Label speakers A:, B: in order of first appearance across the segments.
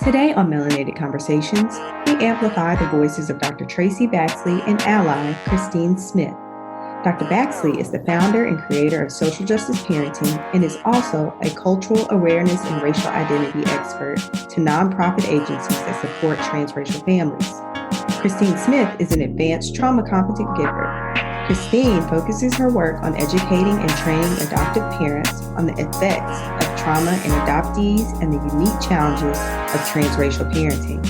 A: Today on Melanated Conversations, we amplify the voices of Dr. Traci Baxley and ally Kristine Smith. Dr. Baxley is the founder and creator of Social Justice Parenting and is also a cultural awareness and racial identity expert to nonprofit agencies that support transracial families. Kristine Smith is an advanced trauma competent giver. Kristine focuses her work on educating and training adoptive parents on the effects of trauma in adoptees and the unique challenges of transracial parenting.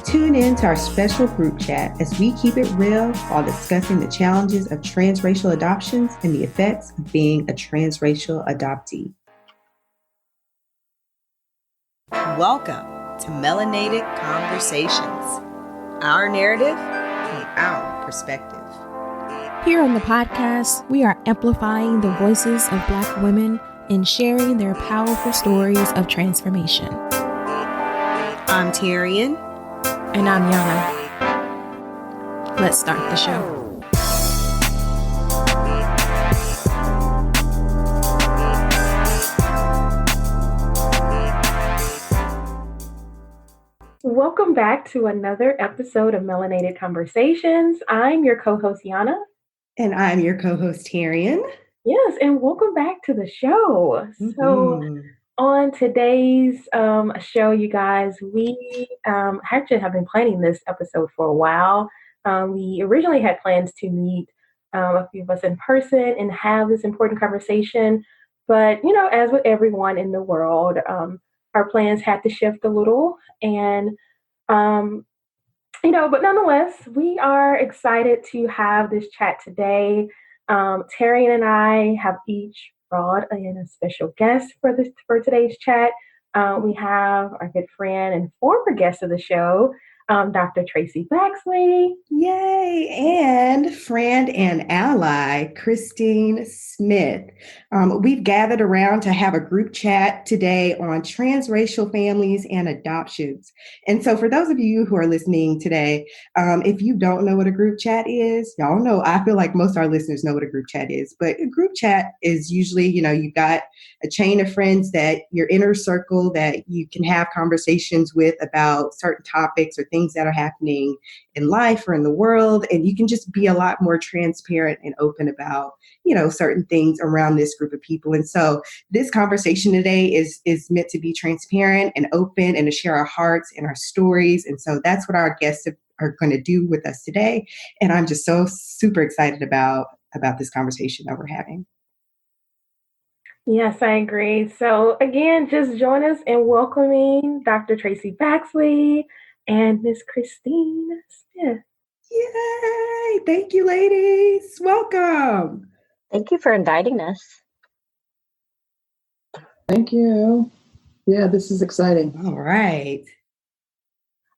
A: Tune in to our special group chat as we keep it real while discussing the challenges of transracial adoptions and the effects of being a transracial adoptee.
B: Welcome to Melanated Conversations, our narrative from our perspective.
C: Here on the podcast, we are amplifying the voices of Black women and sharing their powerful stories of transformation.
B: I'm Tyrion.
C: And I'm Yana. Let's start the show.
D: Welcome back to another episode of Melanated Conversations. I'm your co-host, Yana.
A: And I'm your co-host, Tyrion.
D: Yes, and welcome back to the show. So on today's show, you guys, we actually have been planning this episode for a while. We originally had plans to meet a few of us in person and have this important conversation. But, you know, as with everyone in the world, our plans had to shift a little. And, but nonetheless, we are excited to have this chat today. Tyrion and I have each brought in a special guest for today's chat. We have our good friend and former guest of the show, Dr. Traci Baxley.
A: Yay! And friend and ally, Kristine Smith. We've gathered around to have a group chat today on transracial families and adoptions. And so for those of you who are listening today, if you don't know what a group chat is, y'all know, I feel like most of our listeners know what a group chat is, but a group chat is usually, you've got a chain of friends that your inner circle that you can have conversations with about certain topics or things that are happening in life or in the world. And you can just be a lot more transparent and open about, certain things around this group of people. And so this conversation today is meant to be transparent and open and to share our hearts and our stories. And so that's what our guests are going to do with us today. And I'm just so super excited about this conversation that we're having.
D: Yes, I agree. So again, just join us in welcoming Dr. Traci Baxley and Miss Kristine Smith.
A: Yay! Thank you, ladies. Welcome.
E: Thank you for inviting us.
F: Thank you. Yeah, this is exciting.
A: All right.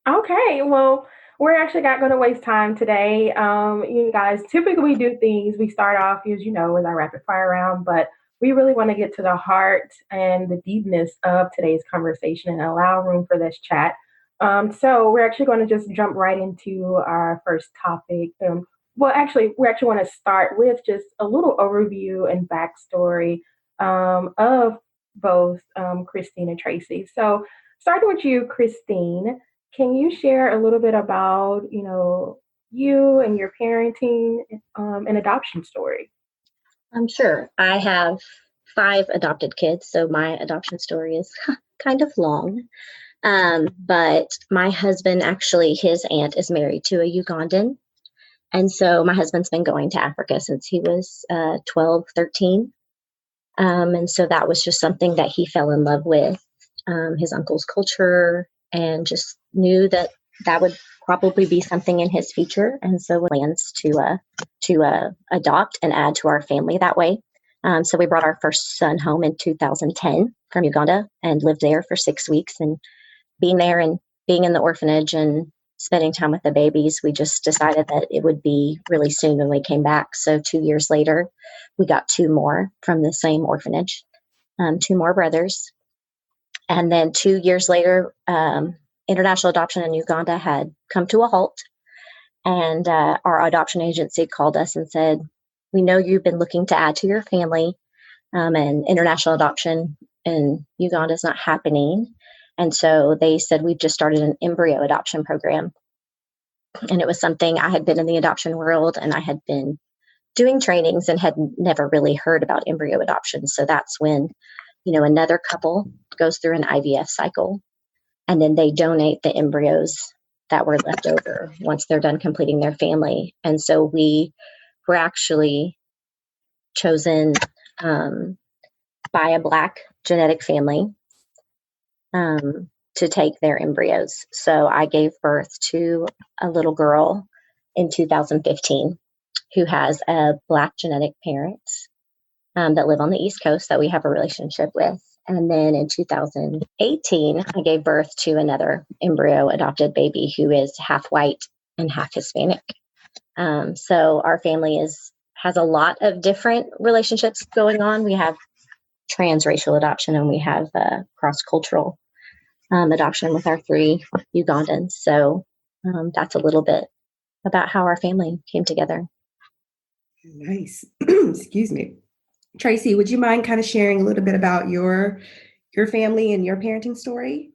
D: Okay, well, we're actually not going to waste time today. You guys, typically we do things, we start off, as you know, with our rapid fire round, but we really want to get to the heart and the deepness of today's conversation and allow room for this chat. So we're actually going to just jump right into our first topic. We actually want to start with just a little overview and backstory of both Kristine and Traci. So starting with you, Kristine, can you share a little bit about, you and your parenting and adoption story?
E: Sure. I have 5 adopted kids, so my adoption story is kind of long. But my husband, actually, his aunt is married to a Ugandan. And so my husband's been going to Africa since he was 12, 13. And so that was just something that he fell in love with, his uncle's culture, and just knew that would probably be something in his future. And so plans to adopt and add to our family that way. So we brought our first son home in 2010 from Uganda and lived there for 6 weeks. And being there and being in the orphanage and spending time with the babies, we just decided that it would be really soon when we came back. So 2 years later, we got 2 more from the same orphanage, 2 more brothers. And then 2 years later, international adoption in Uganda had come to a halt. And our adoption agency called us and said, "We know you've been looking to add to your family, and international adoption in Uganda is not happening. And so they said, we've just started an embryo adoption program. And it was something I had been in the adoption world, and I had been doing trainings and had never really heard about embryo adoption. So that's when, another couple goes through an IVF cycle, and then they donate the embryos that were left over once they're done completing their family. And so we were actually chosen by a Black genetic family to take their embryos. So I gave birth to a little girl in 2015 who has a Black genetic parents that live on the East Coast that we have a relationship with. And then in 2018, I gave birth to another embryo adopted baby who is half white and half Hispanic. So our family has a lot of different relationships going on. We have transracial adoption, and we have cross-cultural adoption with our 3 Ugandans. So that's a little bit about how our family came together.
A: Nice. Excuse me. Traci, would you mind kind of sharing a little bit about your family and your parenting story?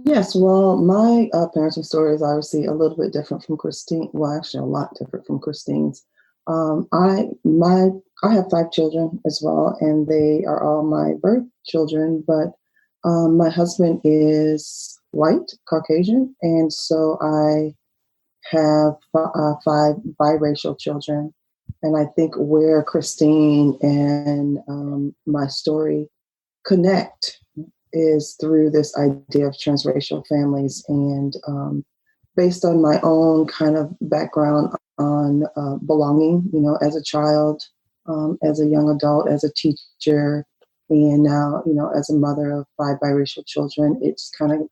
F: Yes. Well, my parenting story is obviously a little bit different from Kristine. Well, actually, a lot different from Kristine's. I have 5 children as well, and they are all my birth children. But my husband is white, Caucasian, and so I have 5 biracial children. And I think where Kristine and my story connect is through this idea of transracial families. And based on my own kind of background on belonging, as a child, as a young adult, as a teacher, and now, as a mother of 5 biracial children, it's kind of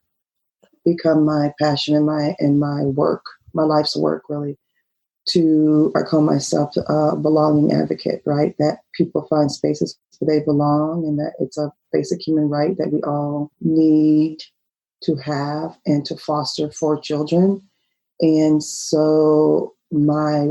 F: become my passion and my work, my life's work, really. I call myself a belonging advocate, right? That people find spaces where they belong, and that it's a basic human right that we all need to have and to foster for children. And so my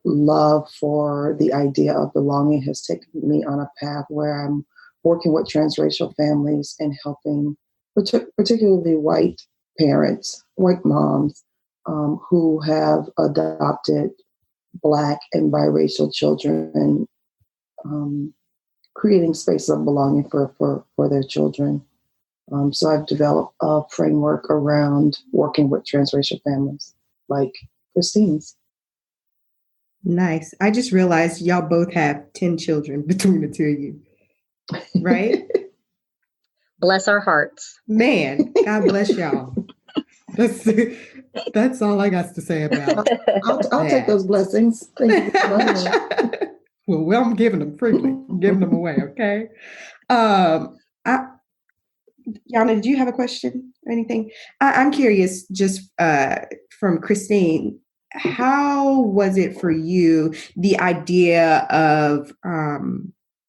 F: love for the idea of belonging has taken me on a path where I'm working with transracial families and helping particularly white parents, white moms, who have adopted Black and biracial children, creating spaces of belonging for their children. So I've developed a framework around working with transracial families like Kristine's.
A: Nice. I just realized y'all both have 10 children between the 2 of you, right?
E: Bless our hearts.
A: Man, God bless y'all. That's all I got to say about it.
F: I'll take those blessings. Thank you so much.
A: Well, I'm giving them freely. I'm giving them away, okay? Yana, did you have a question or anything? I'm curious, just from Kristine, how was it for you, the idea of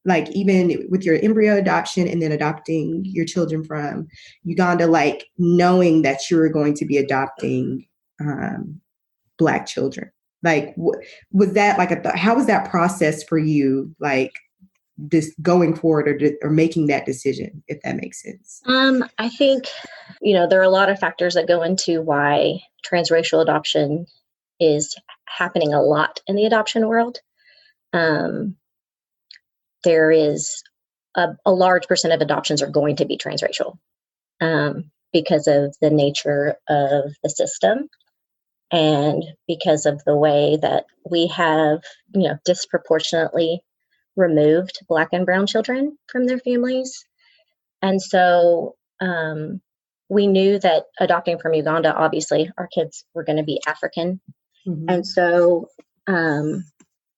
A: like even with your embryo adoption and then adopting your children from Uganda, like knowing that you were going to be adopting Black children? Like, was that like how was that process for you? Like this going forward or making that decision, if that makes sense?
E: I think, there are a lot of factors that go into why transracial adoption is happening a lot in the adoption world. There is a large percent of adoptions are going to be transracial because of the nature of the system and because of the way that we have, disproportionately removed Black and brown children from their families. And so we knew that adopting from Uganda, obviously, our kids were going to be African. Mm-hmm. And so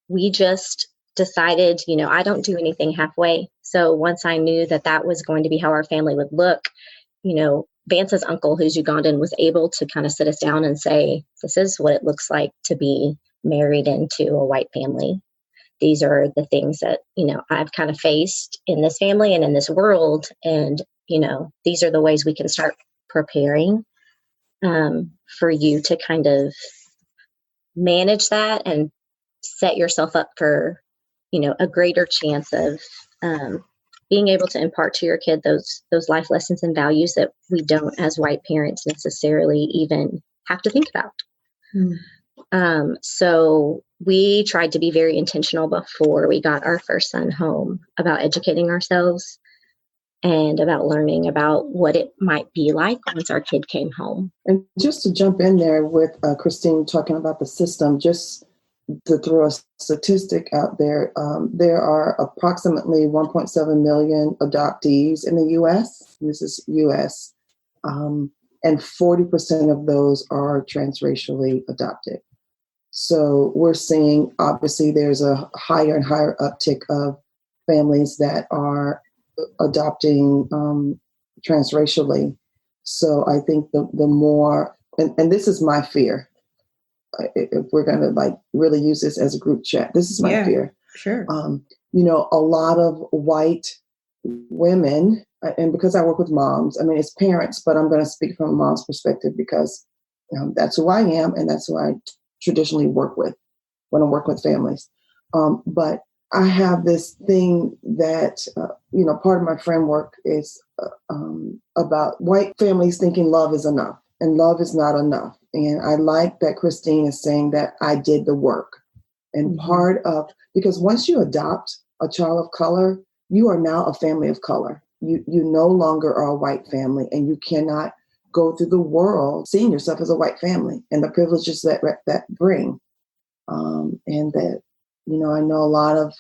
E: we just decided, I don't do anything halfway. So once I knew that was going to be how our family would look, Vance's uncle, who's Ugandan, was able to kind of sit us down and say, this is what it looks like to be married into a white family. These are the things that, I've kind of faced in this family and in this world. And, these are the ways we can start preparing for you to kind of manage that and set yourself up for, a greater chance of being able to impart to your kid those life lessons and values that we don't as white parents necessarily even have to think about. So we tried to be very intentional before we got our first son home about educating ourselves and about learning about what it might be like once our kid came home.
F: And just to jump in there with Kristine talking about the system, just to throw a statistic out there, there are approximately 1.7 million adoptees in the U.S. This is U.S. And 40% of those are transracially adopted. So we're seeing, obviously, there's a higher and higher uptick of families that are adopting transracially. So I think the more, and this is my fear, if we're going to like really use this as a group chat, this is my fear.
A: Sure.
F: A lot of white women, and because I work with moms, I mean, it's parents, but I'm going to speak from a mom's perspective because that's who I am. And that's who I traditionally work with when I work with families. But I have this thing that, part of my framework is about white families thinking love is enough and love is not enough. And I like that Kristine is saying that I did the work. And because once you adopt a child of color, you are now a family of color. You no longer are a white family, and you cannot go through the world seeing yourself as a white family and the privileges that bring. And that, I know a lot of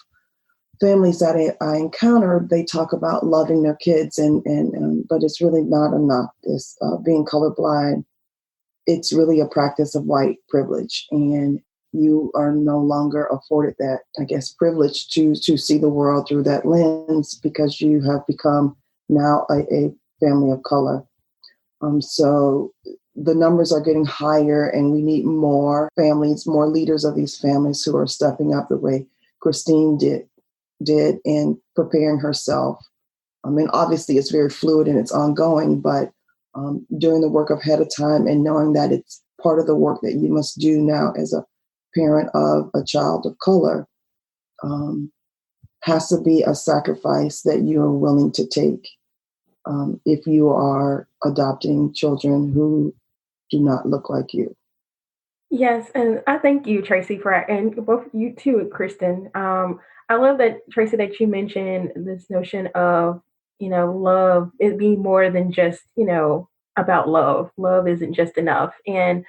F: families that I encounter, they talk about loving their kids, but it's really not enough. It's being colorblind. It's really a practice of white privilege, and you are no longer afforded that, I guess, privilege to see the world through that lens because you have become now a family of color. So the numbers are getting higher, and we need more families, more leaders of these families who are stepping up the way Kristine did in preparing herself. I mean, obviously it's very fluid and it's ongoing, but doing the work ahead of time and knowing that it's part of the work that you must do now as a parent of a child of color has to be a sacrifice that you are willing to take if you are adopting children who do not look like you.
D: Yes, and I thank you, Traci, and both you too, Kristen. I love that, Traci, that you mentioned this notion of, love, it being more than just, about love. Love isn't just enough. And,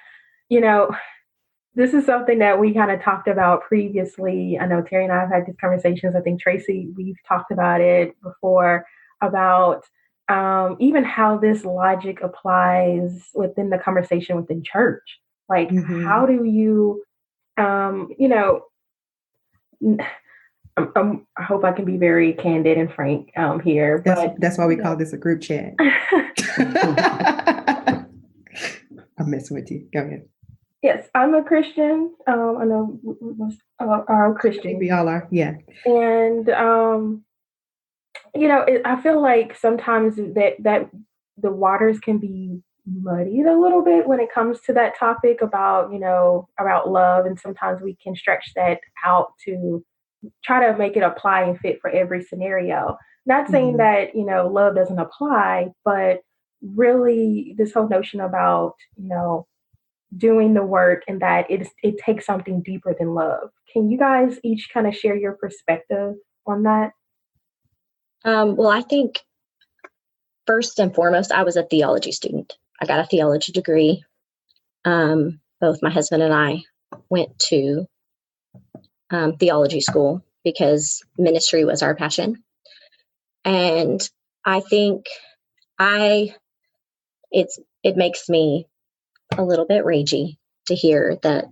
D: this is something that we kind of talked about previously. I know Terry and I have had these conversations. I think, Traci, we've talked about it before, about even how this logic applies within the conversation within church. Like, how do you, I hope I can be very candid and frank here.
A: That's why we call this a group chat. I'm messing with you. Go ahead.
D: Yes, I'm a Christian. I know most are Christian.
A: We all are, yeah.
D: And, I feel like sometimes that the waters can be muddied a little bit when it comes to that topic about love. And sometimes we can stretch that out to try to make it apply and fit for every scenario. Not saying that, love doesn't apply, but really this whole notion about, doing the work and that it takes something deeper than love. Can you guys each kind of share your perspective on that?
E: Well, I think first and foremost, I was a theology student. I got a theology degree. Both my husband and I went to theology school because ministry was our passion. And I think it makes me a little bit ragey to hear that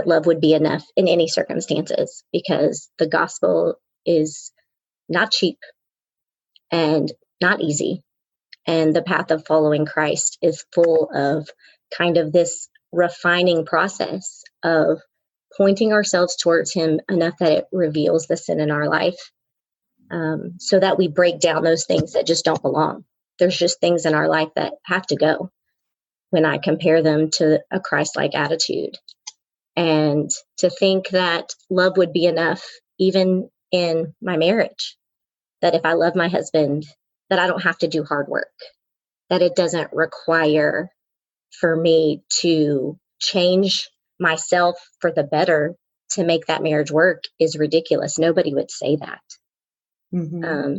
E: love would be enough in any circumstances, because the gospel is not cheap and not easy. And the path of following Christ is full of kind of this refining process of pointing ourselves towards him enough that it reveals the sin in our life, so that we break down those things that just don't belong. There's just things in our life that have to go when I compare them to a Christ-like attitude. And to think that love would be enough, even in my marriage, that if I love my husband, that I don't have to do hard work, that it doesn't require for me to change myself for the better to make that marriage work is ridiculous. Nobody would say that.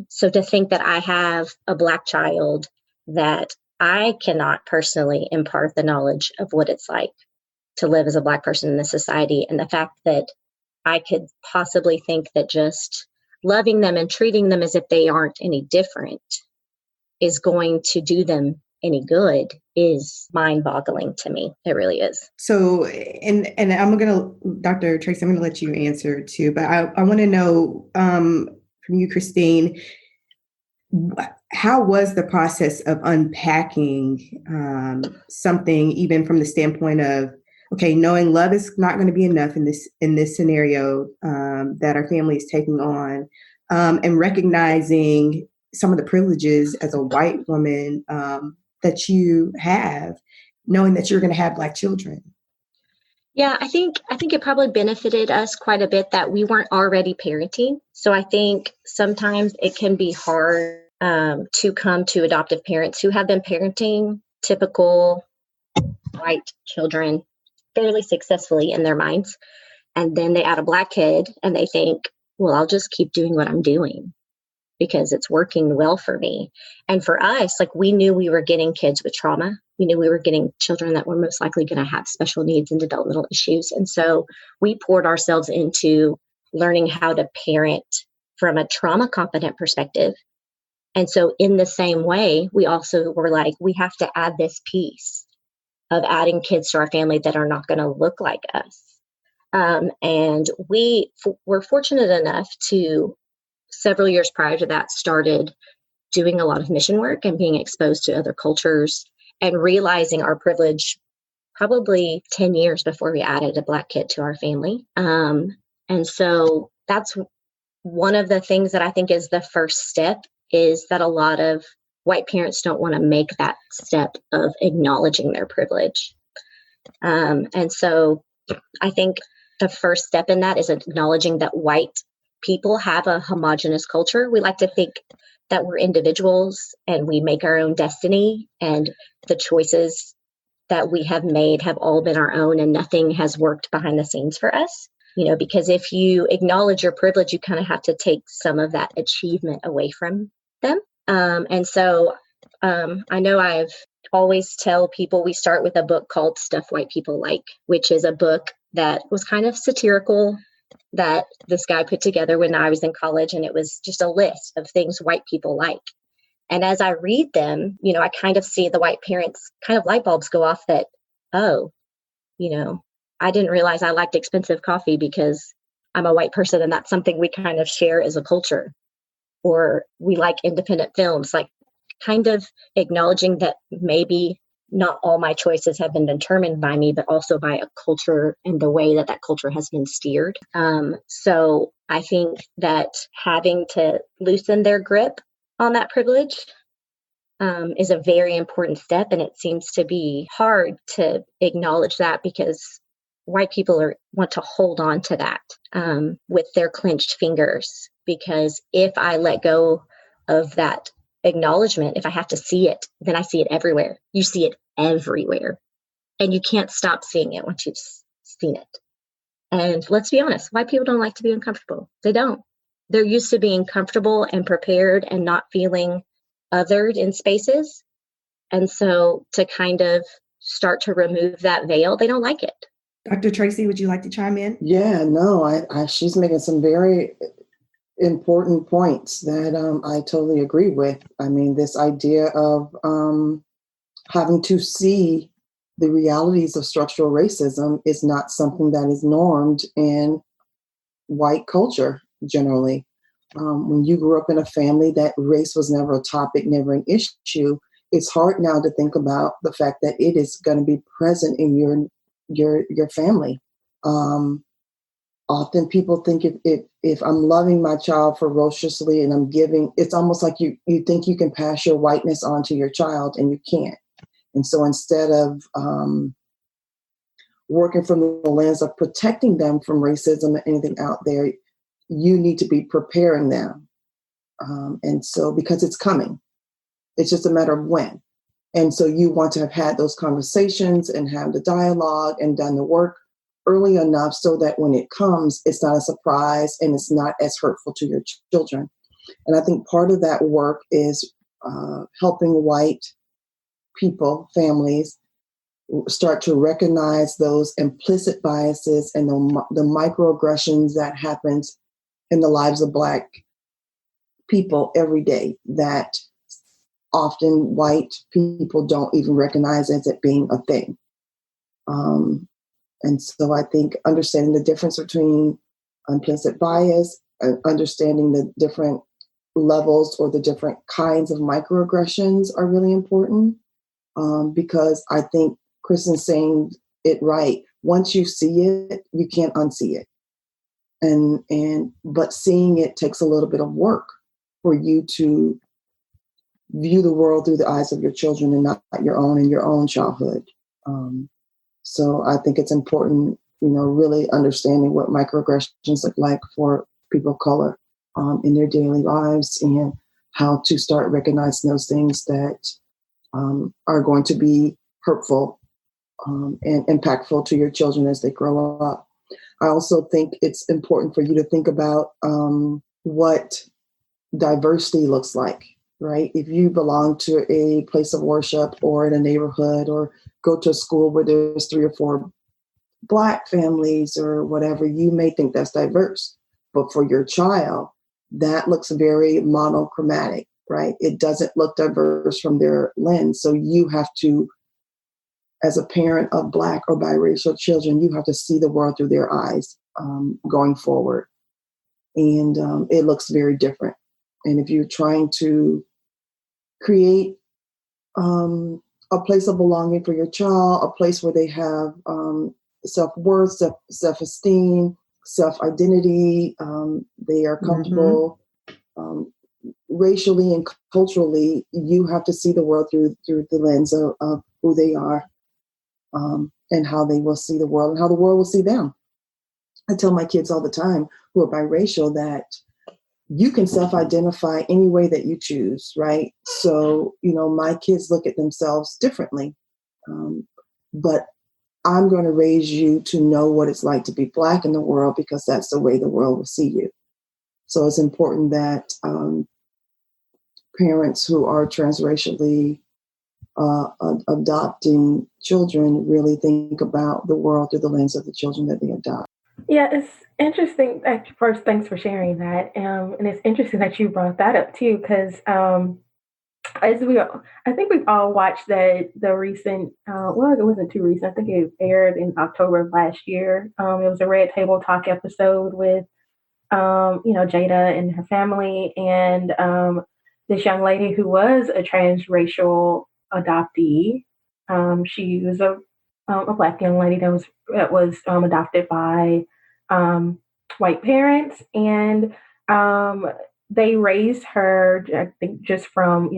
E: So to think that I have a Black child that I cannot personally impart the knowledge of what it's like to live as a Black person in this society, and the fact that I could possibly think that just loving them and treating them as if they aren't any different is going to do them any good is mind-boggling to me. It really is.
A: So, and I'm going to, Dr. Traci, I'm going to let you answer too, but I want to know from you, Kristine, how was the process of unpacking something, even from the standpoint of, okay, knowing love is not going to be enough in this scenario that our family is taking on, and recognizing some of the privileges as a white woman that you have, knowing that you're going to have Black children?
E: Yeah, I think it probably benefited us quite a bit that we weren't already parenting. So I think sometimes it can be hard to come to adoptive parents who have been parenting typical white children fairly successfully in their minds. And then they add a Black kid and they think, well, I'll just keep doing what I'm doing because it's working well for me. And for us, like, we knew we were getting kids with trauma. We knew we were getting children that were most likely going to have special needs and developmental issues. And so we poured ourselves into learning how to parent from a trauma competent perspective. And so in the same way, we also were like, we have to add this piece of adding kids to our family that are not going to look like us. And we were fortunate enough to, several years prior to that, started doing a lot of mission work and being exposed to other cultures and realizing our privilege probably 10 years before we added a Black kid to our family. And so that's one of the things that I think is the first step, is that a lot of white parents don't want to make that step of acknowledging their privilege. And so I think the first step in that is acknowledging that white people have a homogenous culture. We like to think that we're individuals and we make our own destiny, and the choices that we have made have all been our own and nothing has worked behind the scenes for us. You know, because if you acknowledge your privilege, you kind of have to take some of that achievement away from them. And so I know I've always tell people we start with a book called Stuff White People Like, which is a book that was kind of satirical that this guy put together when I was in college. And it was just a list of things white people like. And as I read them, you know, I kind of see the white parents kind of light bulbs go off that, oh, you know, I didn't realize I liked expensive coffee because I'm a white person and that's something we kind of share as a culture. Or we like independent films, like kind of acknowledging that maybe not all my choices have been determined by me, but also by a culture and the way that that culture has been steered. So I think that having to loosen their grip on that privilege is a very important step. And it seems to be hard to acknowledge that because white people want to hold on to that with their clenched fingers. Because if I let go of that acknowledgement, if I have to see it, then I see it everywhere. You see it everywhere. And you can't stop seeing it once you've seen it. And let's be honest, white people don't like to be uncomfortable. They don't. They're used to being comfortable and prepared and not feeling othered in spaces. And so to kind of start to remove that veil, they don't like it.
A: Dr. Traci, would you like to chime in?
F: Yeah, no, she's making some very important points that I totally agree with. I mean, this idea of having to see the realities of structural racism is not something that is normed in white culture generally. When you grew up in a family that race was never a topic, never an issue, it's hard now to think about the fact that it is going to be present in your family. Often people think if I'm loving my child ferociously and I'm giving, it's almost like you think you can pass your whiteness on to your child and you can't. And so instead of working from the lens of protecting them from racism or anything out there, you need to be preparing them And so, because it's coming, it's just a matter of when. And so you want to have had those conversations and have the dialogue and done the work early enough so that when it comes, it's not a surprise and it's not as hurtful to your children. And I think part of that work is helping white people, families, start to recognize those implicit biases and the microaggressions that happens in the lives of Black people every day that often white people don't even recognize as it being a thing. And so I think understanding the difference between implicit bias and understanding the different levels or the different kinds of microaggressions are really important, because I think Kristine's saying it right. Once you see it, you can't unsee it. But seeing it takes a little bit of work for you to view the world through the eyes of your children and not your own in your own childhood. So I think it's important, really understanding what microaggressions look like for people of color in their daily lives and how to start recognizing those things that are going to be hurtful and impactful to your children as they grow up. I also think it's important for you to think about what diversity looks like, right? If you belong to a place of worship or in a neighborhood or go to a school where there's 3 or 4 Black families or whatever, you may think that's diverse. But for your child, that looks very monochromatic, right? It doesn't look diverse from their lens. So you have to, as a parent of Black or biracial children, you have to see the world through their eyes going forward. And it looks very different. And if you're trying to create a place of belonging for your child, a place where they have self-worth, self-esteem, self-identity, they are comfortable racially and culturally, you have to see the world through the lens of who they are and how they will see the world and how the world will see them. I tell my kids all the time who are biracial that you can self-identify any way that you choose, right? So, my kids look at themselves differently. But I'm going to raise you to know what it's like to be Black in the world because that's the way the world will see you. So it's important that parents who are transracially adopting children really think about the world through the lens of the children that they adopt.
D: Yeah, it's interesting. First, thanks for sharing that. And it's interesting that you brought that up too, because I think we've all watched the recent. Well, it wasn't too recent. I think it aired in October of last year. It was a Red Table Talk episode with, Jada and her family, and this young lady who was a transracial adoptee. She was a Black young lady that was adopted by white parents, and they raised her, I think, just from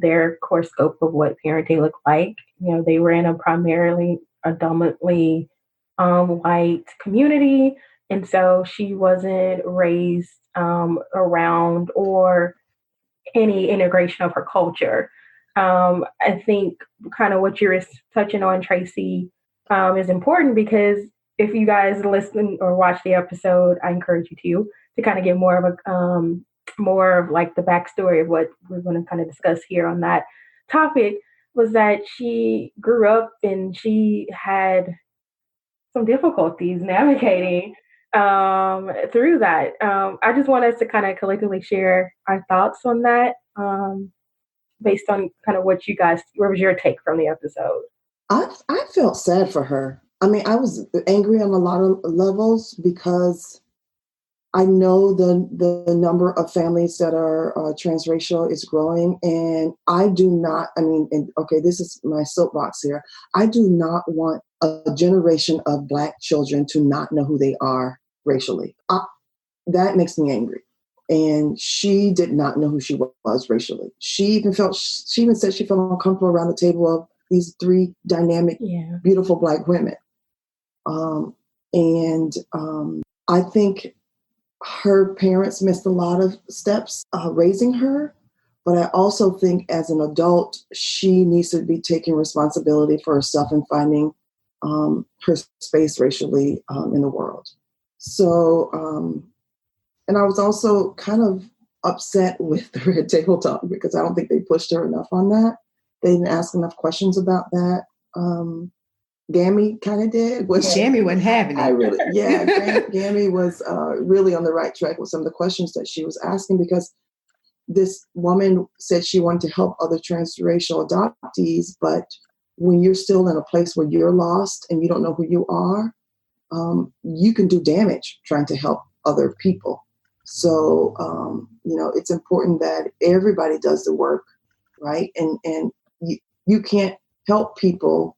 D: their core scope of what parenting looked like. They were in a primarily predominantly white community, and so she wasn't raised around or any integration of her culture. I think kind of what you're touching on, Traci, is important because if you guys listen or watch the episode, I encourage you to kind of get more of like the backstory of what we're going to kind of discuss here on that topic. Was that she grew up and she had some difficulties navigating through that. I just want us to kind of collectively share our thoughts on that. Based on kind of what was your take from the episode?
F: I felt sad for her. I mean, I was angry on a lot of levels because I know the number of families that are transracial is growing, and I do not, this is my soapbox here. I do not want a generation of Black children to not know who they are racially. That makes me angry. And she did not know who she was racially. She even said she felt uncomfortable around the table of these 3 dynamic, beautiful Black women. I think her parents missed a lot of steps raising her. But I also think as an adult, she needs to be taking responsibility for herself and finding her space racially in the world. So, and I was also kind of upset with the Red Table Talk because I don't think they pushed her enough on that. They didn't ask enough questions about that. Gammy kind of did.
A: Gammy wasn't having it.
F: Gammy was really on the right track with some of the questions that she was asking, because this woman said she wanted to help other transracial adoptees, but when you're still in a place where you're lost and you don't know who you are, you can do damage trying to help other people. So, it's important that everybody does the work, right? And you can't help people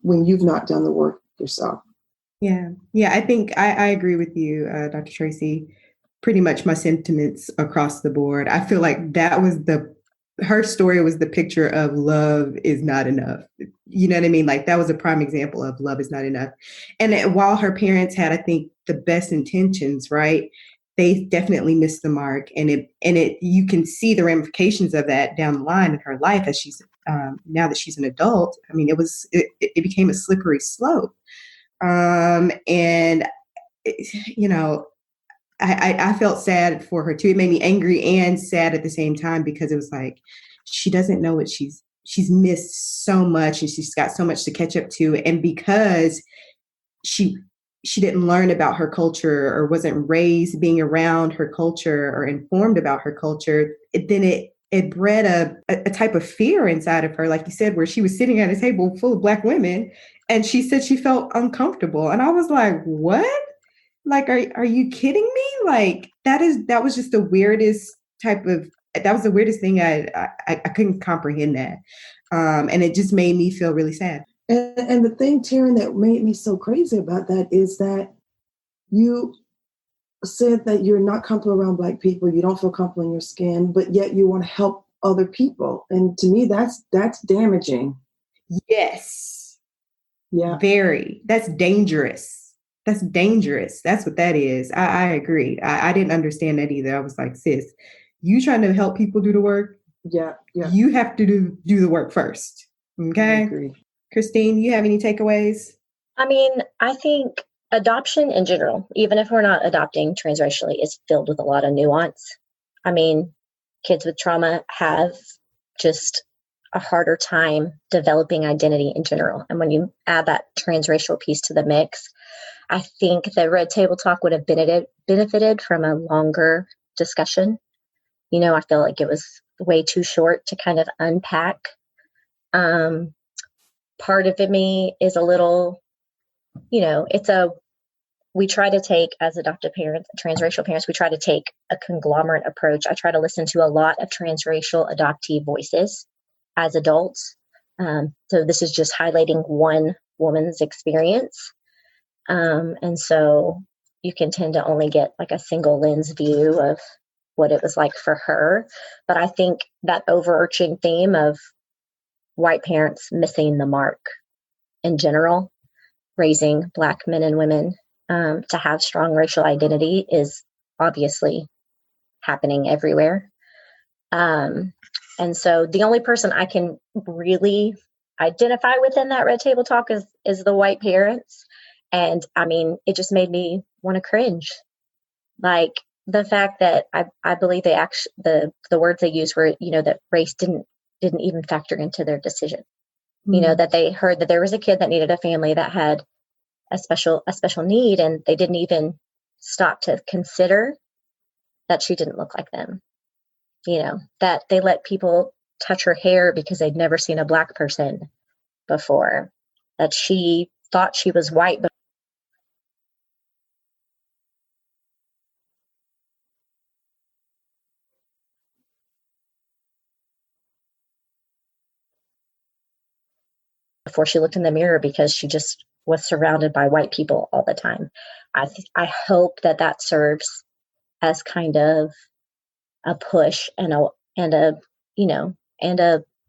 F: when you've not done the work yourself.
A: Yeah. I think I agree with you, Dr. Traci. Pretty much my sentiments across the board. I feel like that was her story was the picture of love is not enough. You know what I mean? Like that was a prime example of love is not enough. And while her parents had, I think, the best intentions, right? They definitely missed the mark. And you can see the ramifications of that down the line in her life as she's now that she's an adult. I mean, it became a slippery slope. I felt sad for her too. It made me angry and sad at the same time, because it was like, she doesn't know what she's missed so much, and she's got so much to catch up to. And because she didn't learn about her culture or wasn't raised being around her culture or informed about her culture, it bred a type of fear inside of her, like you said, where she was sitting at a table full of Black women and she said she felt uncomfortable. And I was like, what? Like, are you kidding me? Like, that was just the weirdest that was the weirdest thing. I couldn't comprehend that. And it just made me feel really sad.
F: And the thing, Taryn, that made me so crazy about that is that you said that you're not comfortable around Black people, you don't feel comfortable in your skin, but yet you want to help other people. And to me, that's damaging.
A: Yes.
F: Yeah.
A: Very. That's dangerous. That's dangerous. That's what that is. I agree. I didn't understand that either. I was like, sis, you trying to help people do the work?
F: Yeah.
A: You have to do the work first. Okay.
F: I agree.
A: Kristine, you have any takeaways?
E: I mean, I think adoption in general, even if we're not adopting transracially, is filled with a lot of nuance. I mean, kids with trauma have just a harder time developing identity in general. And when you add that transracial piece to the mix, I think the Red Table Talk would have benefited from a longer discussion. I feel like it was way too short to kind of unpack. Part of me is a little, we try to take, as adoptive parents, transracial parents, we try to take a conglomerate approach. I try to listen to a lot of transracial adoptee voices as adults. So this is just highlighting one woman's experience. And so you can tend to only get like a single lens view of what it was like for her. But I think that overarching theme of white parents missing the mark in general, raising Black men and women to have strong racial identity, is obviously happening everywhere. And so the only person I can really identify within that Red Table Talk is the white parents. And I mean, it just made me want to cringe. Like the fact that I believe they actually, the words they used were, that race didn't even factor into their decision.
A: Mm-hmm.
E: That they heard that there was a kid that needed a family that had a special need, and they didn't even stop to consider that she didn't look like them. That they let people touch her hair because they'd never seen a Black person before, that she thought she was white, but before she looked in the mirror because she just was surrounded by white people all the time. I hope that serves as kind of a push and a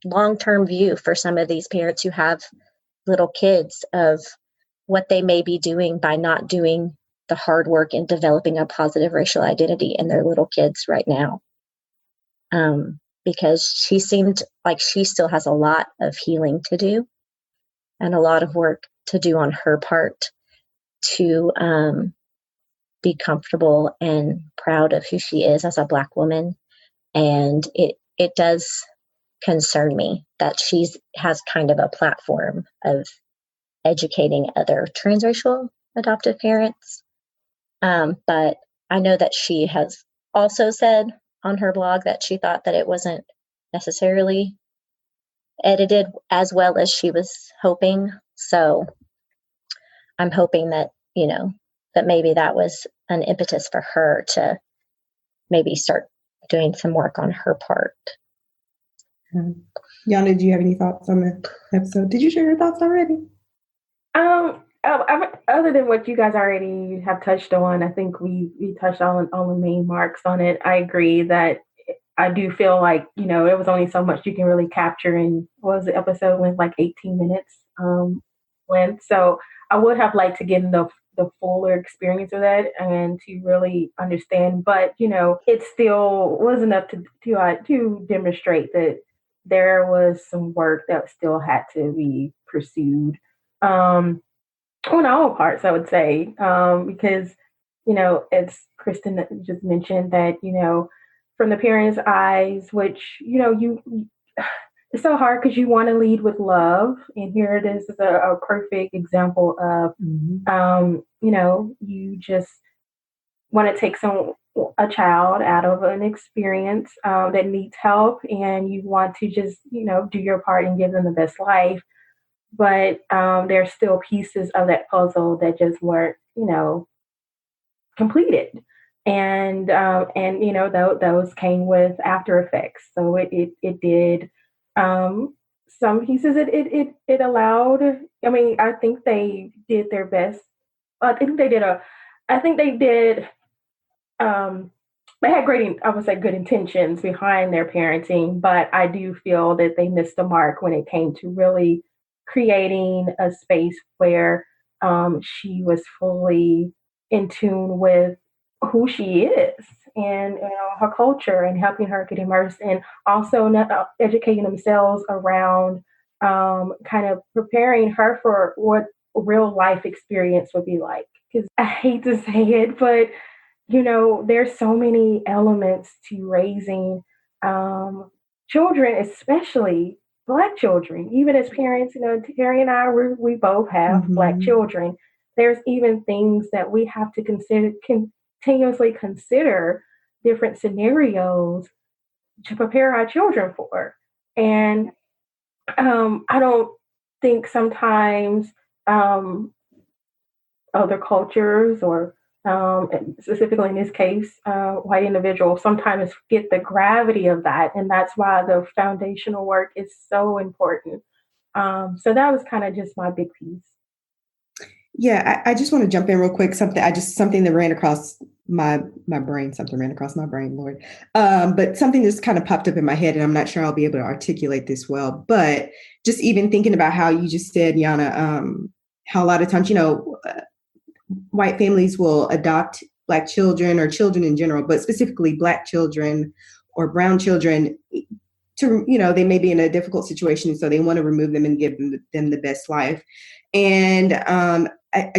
E: long-term view for some of these parents who have little kids, of what they may be doing by not doing the hard work in developing a positive racial identity in their little kids right now. Because she seemed like she still has a lot of healing to do and a lot of work to do on her part to be comfortable and proud of who she is as a Black woman. And it does concern me that she has kind of a platform of educating other transracial adoptive parents. But I know that she has also said on her blog that she thought that it wasn't necessarily edited as well as she was hoping. So I'm hoping that, that maybe that was an impetus for her to maybe start doing some work on her part.
A: Yana, do you have any thoughts on the episode? Did you share your thoughts already?
D: Other than what you guys already have touched on, I think we touched on the main marks on it. I agree that I do feel like, it was only so much you can really capture in, what was the episode went like 18 minutes length. So I would have liked to get the fuller experience of that and to really understand, but it still was enough to demonstrate that there was some work that still had to be pursued on all parts, I would say, because as Kristen just mentioned that from the parents' eyes, which it's so hard because you want to lead with love, and here this is a perfect example of you just want to take a child out of an experience that needs help, and you want to just do your part and give them the best life, but there's still pieces of that puzzle that just weren't completed, and those came with after effects. So it did some pieces. It allowed. I mean, I think they did their best. I think they did. They had good intentions behind their parenting, but I do feel that they missed the mark when it came to really creating a space where she was fully in tune with who she is and her culture, and helping her get immersed, and also educating themselves around kind of preparing her for what real life experience would be like. Because I hate to say it, but there's so many elements to raising children, especially Black children. Even as parents, Terry and I, we both have Black children. There's even things that we have to continuously consider different scenarios to prepare our children for. And I don't think sometimes other cultures, or specifically in this case, white individuals, sometimes get the gravity of that. And that's why the foundational work is so important. So that was kind of just my big piece.
A: Yeah, I just want to jump in real quick. Something that ran across my brain. Something ran across my brain, Lord. But something just kind of popped up in my head, and I'm not sure I'll be able to articulate this well. But just even thinking about how you just said, Yana, how a lot of times, white families will adopt Black children or children in general, but specifically Black children or brown children to, they may be in a difficult situation. So they want to remove them and give them the best life. And I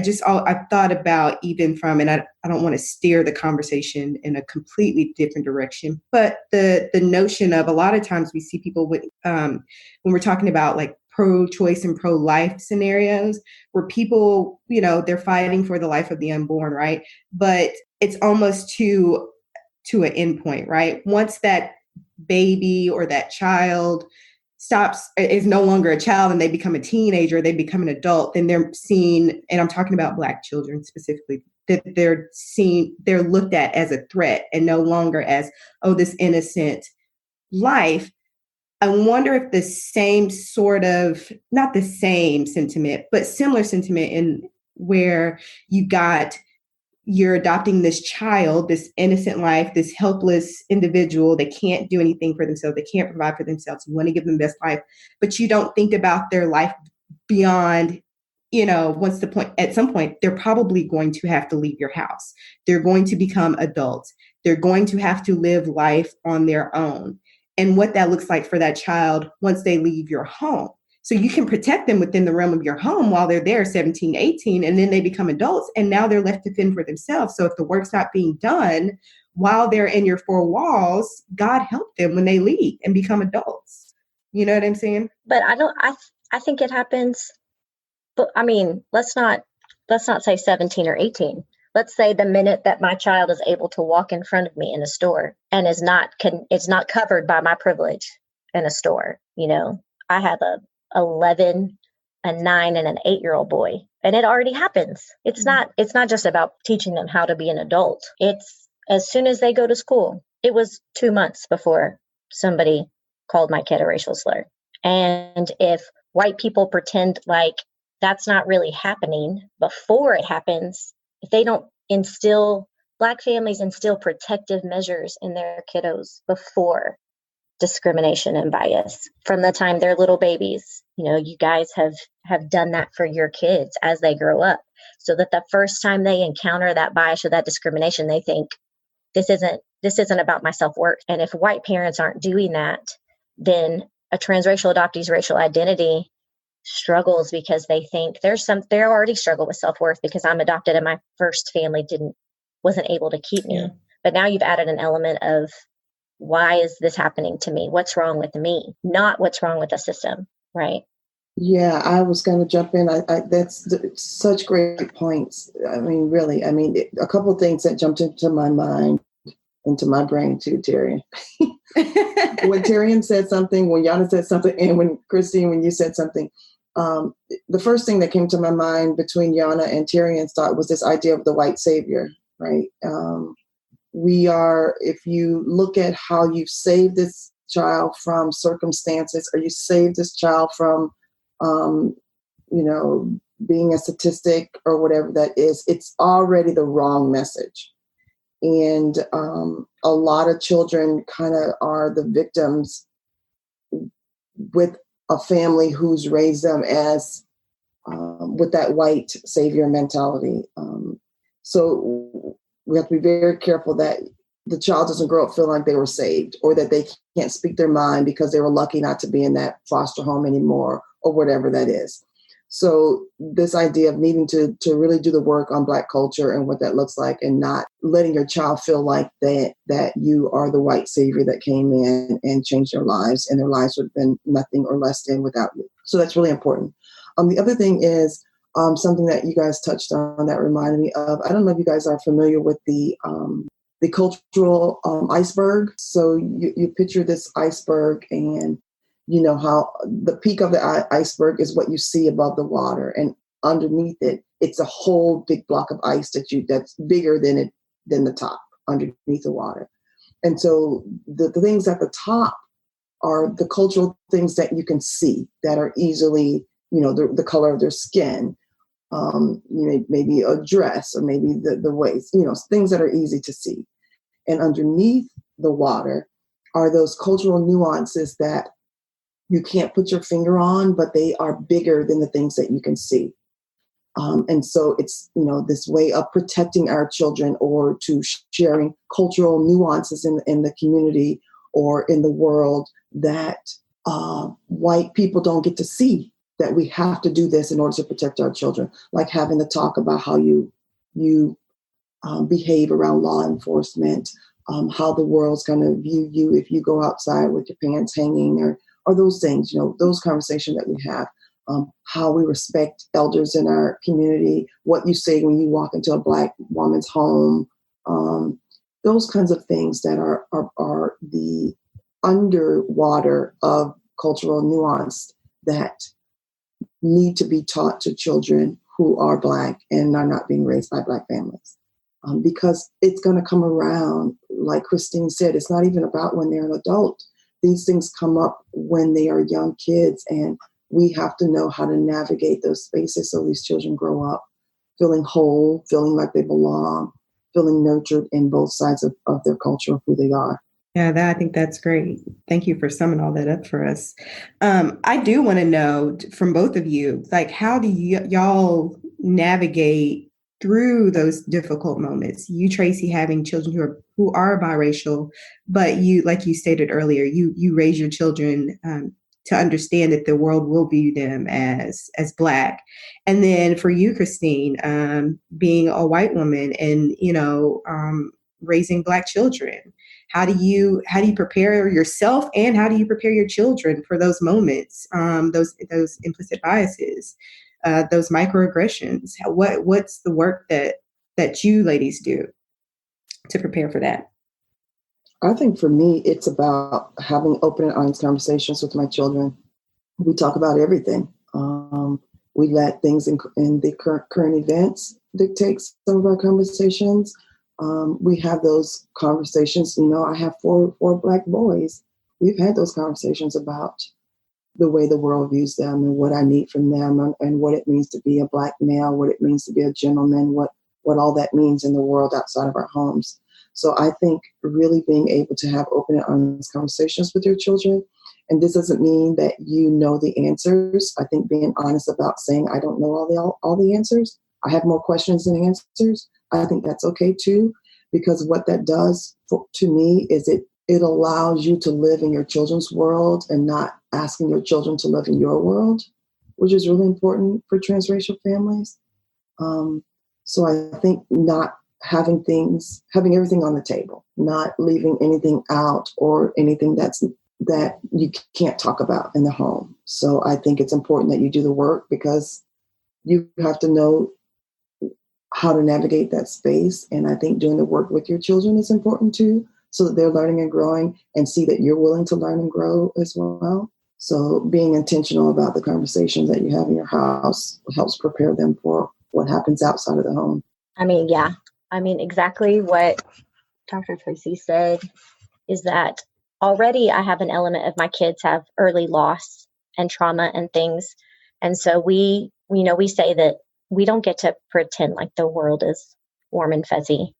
A: thought about even from, and I don't want to steer the conversation in a completely different direction, but the notion of a lot of times we see people when we're talking about like pro-choice and pro-life scenarios where people, they're fighting for the life of the unborn, right? But it's almost to an endpoint, right? Once that baby or that child is no longer a child and they become a teenager, they become an adult, then they're seen, and I'm talking about Black children specifically, that they're looked at as a threat and no longer as, oh, this innocent life. I wonder if the same sort of, not the same sentiment, but similar sentiment in where you're adopting this child, this innocent life, this helpless individual that can't do anything for themselves, they can't provide for themselves, you want to give them the best life, but you don't think about their life beyond once at some point, they're probably going to have to leave your house. They're going to become adults. They're going to have to live life on their own. And what that looks like for that child once they leave your home. So you can protect them within the realm of your home while they're there, 17, 18, and then they become adults and now they're left to fend for themselves. So if the work's not being done while they're in your four walls, God help them when they leave and become adults. You know what I'm saying?
E: But I think it happens. But I mean, let's not say 17 or 18. Let's say the minute that my child is able to walk in front of me in a store and is not covered by my privilege in a store. I have a 11, a 9, and an 8-year-old boy, and it already happens. It's not just about teaching them how to be an adult. It's as soon as they go to school. It was 2 months before somebody called my kid a racial slur. And if white people pretend like that's not really happening before it happens, if they don't Black families instill protective measures in their kiddos before discrimination and bias from the time they're little babies. You guys have done that for your kids as they grow up, so that the first time they encounter that bias or that discrimination, they think this isn't about my self-worth. And if white parents aren't doing that, then a transracial adoptee's racial identity struggles because they think they already struggle with self-worth because I'm adopted and my first family wasn't able to keep me. Yeah. But now you've added an element of, why is this happening to me? What's wrong with me? Not what's wrong with the system, right?
F: Yeah, I was going to jump in. That's such great points. I mean, really, a couple of things that jumped into my mind, into my brain too, Tyrion. When Tyrion said something, when Yana said something, and when Kristine, when you said something, the first thing that came to my mind between Yana and Tyrion's thought was this idea of the white savior, right? If you look at how you save this child from circumstances, or you save this child from, being a statistic or whatever that is, it's already the wrong message. And a lot of children kind of are the victims with a family who's raised them as with that white savior mentality. So we have to be very careful that the child doesn't grow up feeling like they were saved, or that they can't speak their mind because they were lucky not to be in that foster home anymore, or whatever that is. So this idea of needing to really do the work on Black culture and what that looks like, and not letting your child feel like that you are the white savior that came in and changed their lives, and their lives would have been nothing or less than without you. So that's really important. The other thing is something that you guys touched on that reminded me of, I don't know if you guys are familiar with the cultural iceberg. So you picture this iceberg, and you know how the peak of the iceberg is what you see above the water, and underneath it, it's a whole big block of ice that's bigger than the top underneath the water. And so the things at the top are the cultural things that you can see that are easily, the color of their skin, maybe a dress, or maybe the waist, things that are easy to see. And underneath the water are those cultural nuances that you can't put your finger on, but they are bigger than the things that you can see. And so it's, this way of protecting our children, or to sharing cultural nuances in the community or in the world that white people don't get to see, that we have to do this in order to protect our children, like having the talk about how you behave around law enforcement, how the world's going to view you if you go outside with your pants hanging, or those things, those conversations that we have, how we respect elders in our community, what you say when you walk into a Black woman's home, those kinds of things that are the underwater of cultural nuance that need to be taught to children who are Black and are not being raised by Black families. Because it's going to come around, like Kristine said, it's not even about when they're an adult. These things come up when they are young kids, and we have to know how to navigate those spaces so these children grow up feeling whole, feeling like they belong, feeling nurtured in both sides of their culture, of who they are.
A: Yeah, I think that's great. Thank you for summing all that up for us. I do want to know from both of you, like, how do y'all navigate through those difficult moments? You, Traci, having children who are biracial, but you, like you stated earlier, you raise your children to understand that the world will view them as Black, and then for you, Kristine, being a white woman and raising Black children. How do you prepare yourself, and how do you prepare your children for those moments, those implicit biases, those microaggressions? What's the work that you ladies do to prepare for that?
F: I think for me, it's about having open and honest conversations with my children. We talk about everything. We let things in the current events dictate some of our conversations. We have those conversations. I have four Black boys. We've had those conversations about the way the world views them and what I need from them, and what it means to be a Black male, what it means to be a gentleman, what all that means in the world outside of our homes. So I think really being able to have open and honest conversations with your children, and this doesn't mean that you know the answers. I think being honest about saying, I don't know all the answers. I have more questions than answers. I think that's okay too, because what that does to me is it allows you to live in your children's world and not asking your children to live in your world, which is really important for transracial families. So I think not having everything on the table, not leaving anything out or anything that you can't talk about in the home. So I think it's important that you do the work, because you have to know how to navigate that space. And I think doing the work with your children is important too, so that they're learning and growing and see that you're willing to learn and grow as well. So being intentional about the conversations that you have in your house helps prepare them for what happens outside of the home.
E: Exactly what Dr. Traci said is that already I have an element of my kids have early loss and trauma and things. And so we say that we don't get to pretend like the world is warm and fuzzy,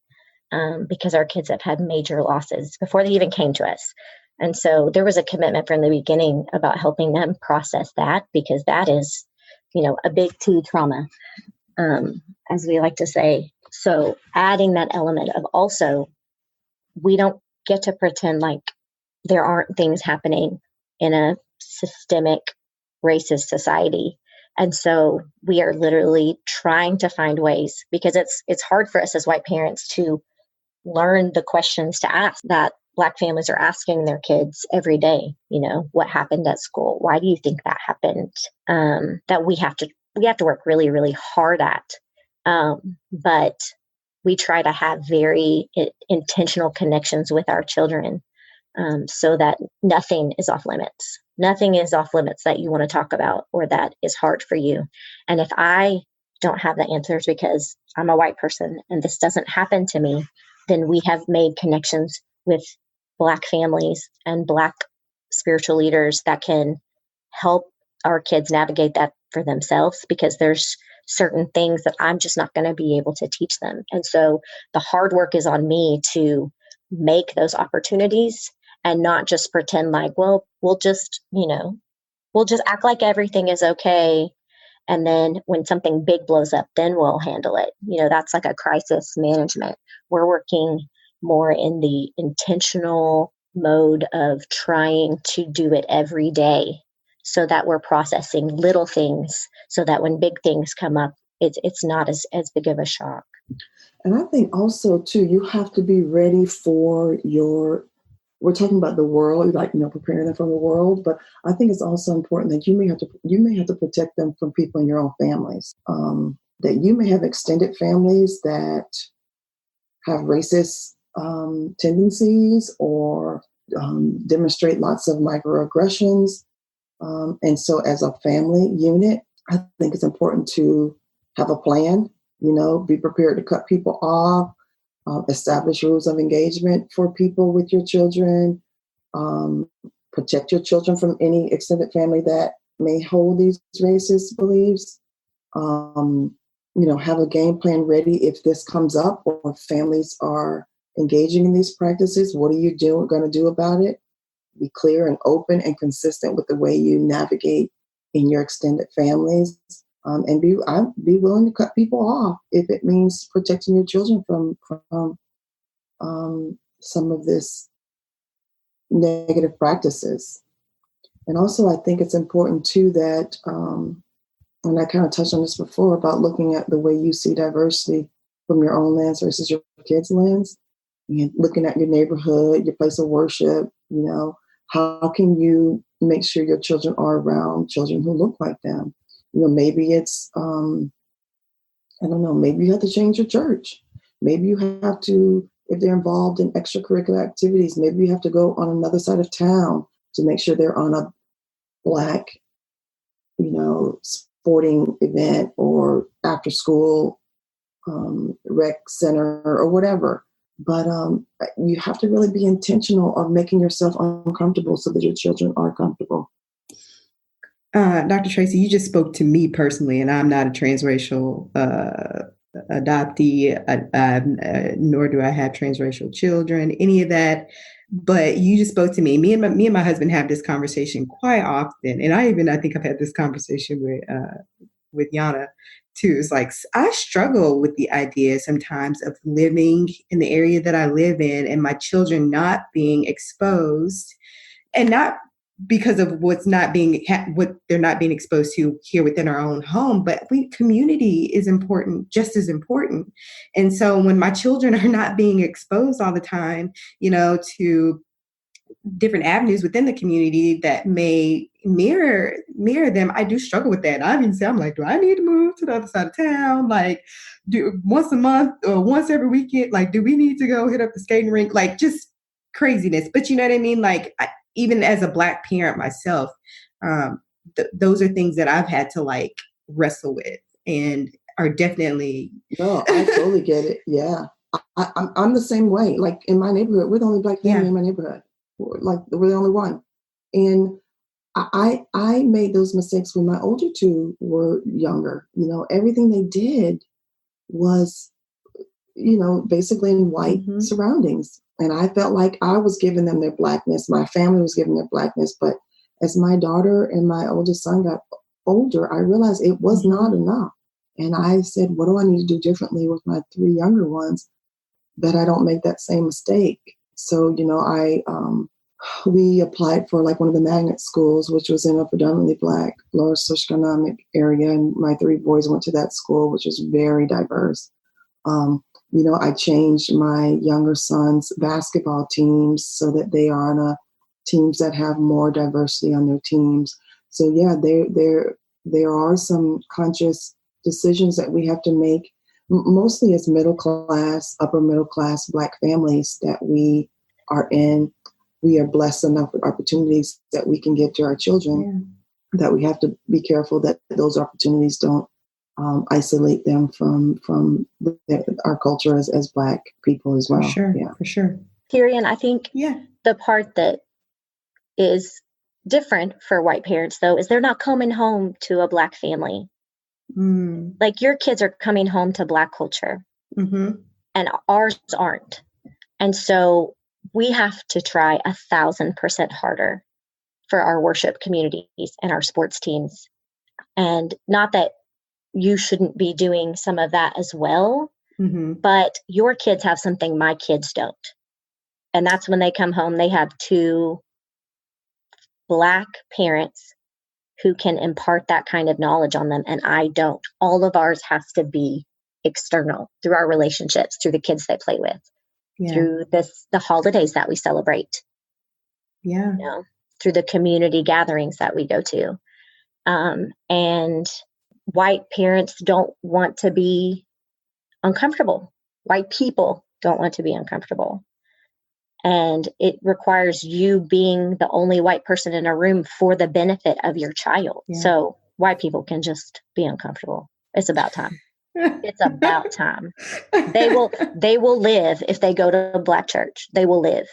E: because our kids have had major losses before they even came to us. And so there was a commitment from the beginning about helping them process that, because that is, a big T trauma, as we like to say. So adding that element of also, we don't get to pretend like there aren't things happening in a systemic racist society. And so we are literally trying to find ways, because it's hard for us as white parents to learn the questions to ask that Black families are asking their kids every day. What happened at school? Why do you think that happened? That we have to work really, really hard at. But we try to have very intentional connections with our children, so that nothing is off limits. Nothing is off limits that you want to talk about or that is hard for you. And if I don't have the answers because I'm a white person and this doesn't happen to me, then we have made connections with Black families and Black spiritual leaders that can help our kids navigate that for themselves, because there's certain things that I'm just not going to be able to teach them. And so the hard work is on me to make those opportunities and not just pretend like, well, we'll just act like everything is okay. And then when something big blows up, then we'll handle it. That's like a crisis management. We're working more in the intentional mode of trying to do it every day, so that we're processing little things, so that when big things come up, it's not as big of a shock.
F: And I think also too, you have to be ready for we're talking about the world, preparing them for the world, but I think it's also important that you may have to protect them from people in your own families. That you may have extended families that have racist tendencies or demonstrate lots of microaggressions. And so as a family unit, I think it's important to have a plan, be prepared to cut people off, establish rules of engagement for people with your children, protect your children from any extended family that may hold these racist beliefs, have a game plan ready if this comes up or if families are engaging in these practices. What are you going to do about it? Be clear and open and consistent with the way you navigate in your extended families, and be willing to cut people off if it means protecting your children from some of this negative practices. And also, I think it's important too that, and I kind of touched on this before, about looking at the way you see diversity from your own lens versus your kids' lens, and looking at your neighborhood, your place of worship. How can you make sure your children are around children who look like them? Maybe it's, I don't know, maybe you have to change your church. Maybe you have to, if they're involved in extracurricular activities, maybe you have to go on another side of town to make sure they're on a Black, sporting event or after school rec center or whatever. But you have to really be intentional of making yourself uncomfortable so that your children are comfortable.
A: Dr. Traci, you just spoke to me personally, and I'm not a transracial adoptee, nor do I have transracial children, any of that. But you just spoke to me. Me and my husband have this conversation quite often, and I think I've had this conversation with Yana too. It's like, I struggle with the idea sometimes of living in the area that I live in and my children not being exposed, and not because of what they're not being exposed to here within our own home, but community is important, just as important. And so when my children are not being exposed all the time, to different avenues within the community that may mirror them, I do struggle with that. Obviously, I'm like, do I need to move to the other side of town? Like, do once a month or once every weekend? Like, do we need to go hit up the skating rink? Like, just craziness. But you know what I mean? Like, even as a Black parent myself, those are things that I've had to wrestle with, and are definitely.
F: No, I totally get it. Yeah, I'm the same way. Like, in my neighborhood, we're the only Black family in my neighborhood. Like, we're the only one. And I made those mistakes when my older two were younger. Everything they did was, basically in white surroundings. And I felt like I was giving them their Blackness. My family was giving their Blackness. But as my daughter and my oldest son got older, I realized it was not enough. And I said, what do I need to do differently with my three younger ones that I don't make that same mistake? So, we applied for one of the magnet schools, which was in a predominantly Black, lower socioeconomic area. And my three boys went to that school, which is very diverse. I changed my younger son's basketball teams so that they are on teams that have more diversity on their teams. So yeah, there are some conscious decisions that we have to make, mostly as middle class, upper middle class Black families that we are in. We are blessed enough with opportunities that we can give to our children, that we have to be careful that those opportunities don't isolate them from our culture as Black people as well.
A: For sure.
E: Tyrion, I think the part that is different for white parents, though, is they're not coming home to a Black family. Like, your kids are coming home to Black culture, and ours aren't. And so we have to try 1,000% harder for our worship communities and our sports teams. And not that you shouldn't be doing some of that as well, but your kids have something my kids don't. And that's when they come home, they have two Black parents who can impart that kind of knowledge on them. And I don't. All of ours has to be external, through our relationships, through the kids they play with, through the holidays that we celebrate, through the community gatherings that we go to. And white parents don't want to be uncomfortable. White people don't want to be uncomfortable. And it requires you being the only white person in a room for the benefit of your child. So white people can just be uncomfortable. It's about time. It's about time. They will live if they go to a Black church. They will live.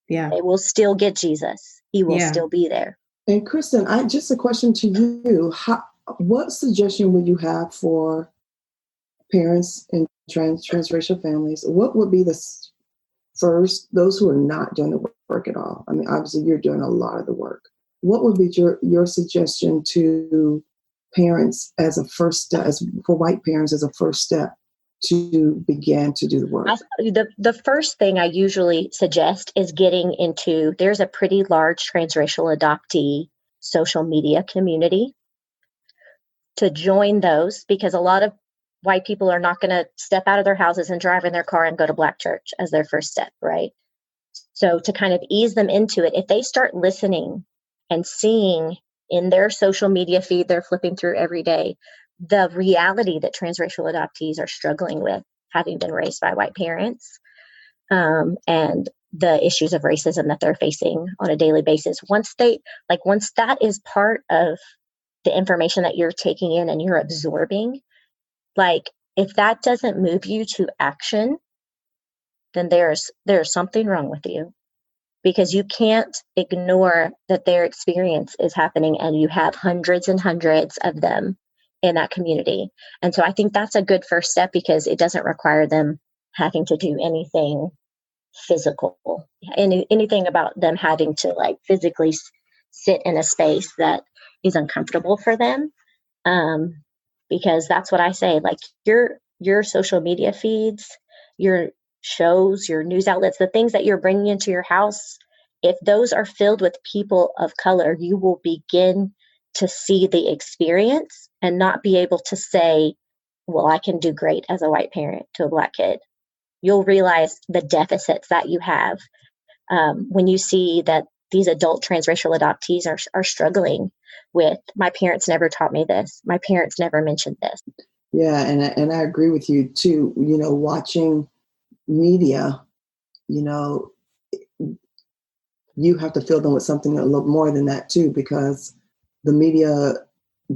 A: Yeah.
E: They will still get Jesus. He will still be there.
F: And Kristen, just a question to you. What suggestion would you have for parents in transracial families? What would be the first, those who are not doing the work at all. I mean, obviously you're doing a lot of the work. What would be your suggestion to parents as a first step, for white parents as a first step to begin to do the work?
E: The first thing I usually suggest is getting into, there's a pretty large transracial adoptee social media community, to join those, because a lot of white people are not going to step out of their houses and drive in their car and go to Black church as their first step, right? So to kind of ease them into it, if they start listening and seeing in their social media feed they're flipping through every day, the reality that transracial adoptees are struggling with, having been raised by white parents, and the issues of racism that they're facing on a daily basis. Once that is part of the information that you're taking in and you're absorbing, like if that doesn't move you to action, then there's something wrong with you, because you can't ignore that their experience is happening and you have hundreds and hundreds of them in that community. And so I think that's a good first step, because it doesn't require them having to do anything physical, anything about them having to like physically sit in a space that is uncomfortable for them. Because that's what I say, like your social media feeds, your shows, your news outlets, the things that you're bringing into your house, if those are filled with people of color, you will begin to see the experience and not be able to say, well, I can do great as a white parent to a Black kid. You'll realize the deficits that you have when you see that these adult transracial adoptees are struggling with, my parents never taught me this. My parents never mentioned this.
F: Yeah, and I agree with you too. You know, watching media, you know, you have to fill them with something a little more than that too, because the media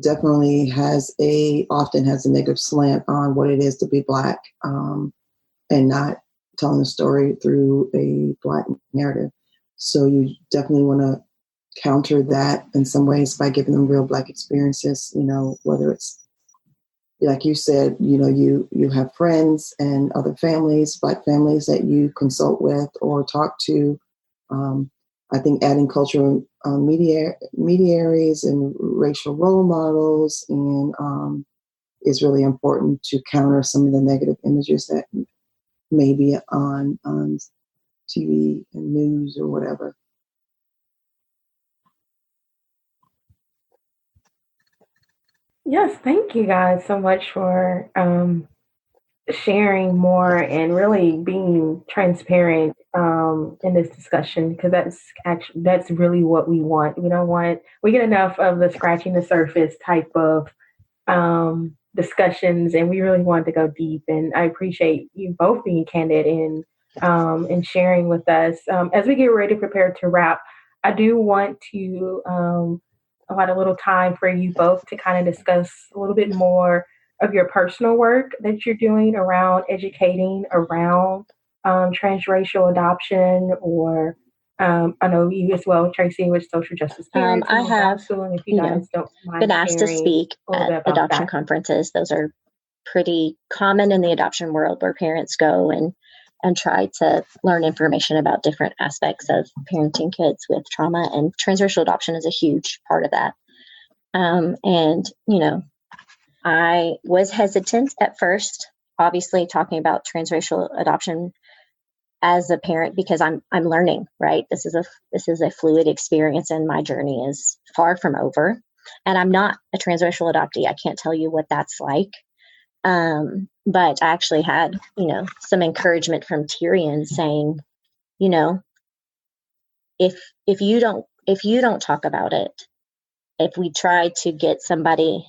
F: definitely often has a negative slant on what it is to be Black, and not telling the story through a Black narrative. So you definitely want to counter that in some ways by giving them real Black experiences, you know, whether it's, like you said, you know, you have friends and other families, Black families that you consult with or talk to. I think adding cultural mediaries and racial role models and is really important to counter some of the negative images that may be on TV and news or whatever.
D: Yes, thank you guys so much for sharing more and really being transparent in this discussion, because that's really what we want. We get enough of the scratching the surface type of discussions, and we really want to go deep. And I appreciate you both being candid and sharing with us. As we get ready to prepare to wrap, I do want to allot a little time for you both to kind of discuss a little bit more of your personal work that you're doing around educating around transracial adoption, or I know you as well, Traci, with social justice parenting.
E: I have,
D: if you guys don't mind,
E: been asked to speak at adoption conferences. Those are pretty common in the adoption world, where parents go and try to learn information about different aspects of parenting kids with trauma, and transracial adoption is a huge part of that. And, you know, I was hesitant at first, obviously talking about transracial adoption as a parent, because I'm learning, right? This is a fluid experience, and my journey is far from over. And I'm not a transracial adoptee. I can't tell you what that's like. But I actually had, some encouragement from Tyrion saying, if you don't talk about it, if we try to get somebody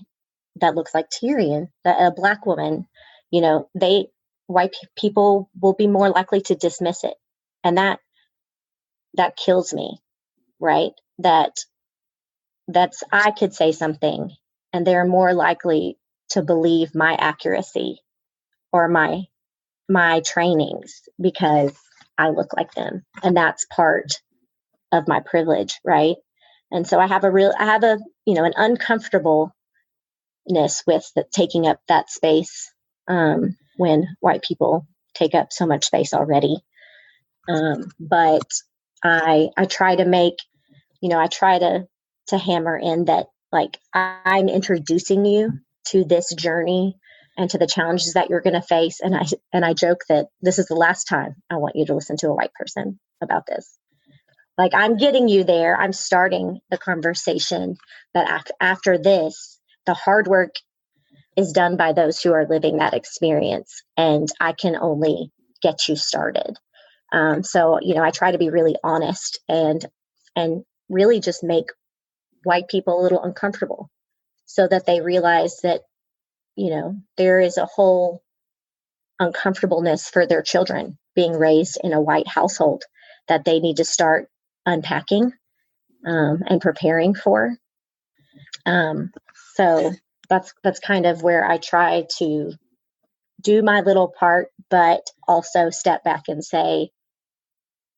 E: that looks like Tyrion, a Black woman, white people will be more likely to dismiss it. And that kills me, right? That's I could say something and they're more likely to believe my accuracy or my trainings because I look like them. And that's part of my privilege, right? And so I have an uncomfortableness with taking up that space when white people take up so much space already. But I try to make, I try to hammer in that, like, I'm introducing you to this journey and to the challenges that you're going to face. And I joke that this is the last time I want you to listen to a white person about this. Like, I'm getting you there. I'm starting the conversation. But after this, the hard work is done by those who are living that experience. And I can only get you started. So, I try to be really honest and really just make white people a little uncomfortable so that they realize that, there is a whole uncomfortableness for their children being raised in a white household that they need to start unpacking and preparing for. So that's kind of where I try to do my little part, but also step back and say,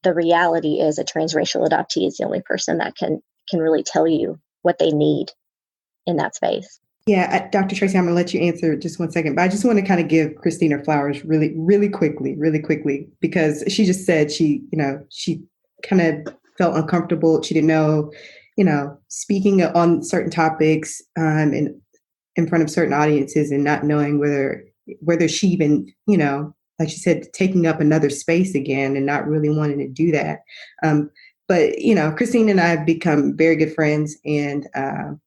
E: the reality is a transracial adoptee is the only person that can really tell you what they need in that space.
A: Yeah, Dr. Traci, I'm going to let you answer just 1 second, but I just want to kind of give Kristine her flowers really quickly, because she just said she kind of felt uncomfortable. She didn't know, speaking on certain topics in front of certain audiences and not knowing whether she even, like she said, taking up another space again and not really wanting to do that. But, Kristine and I have become very good friends, and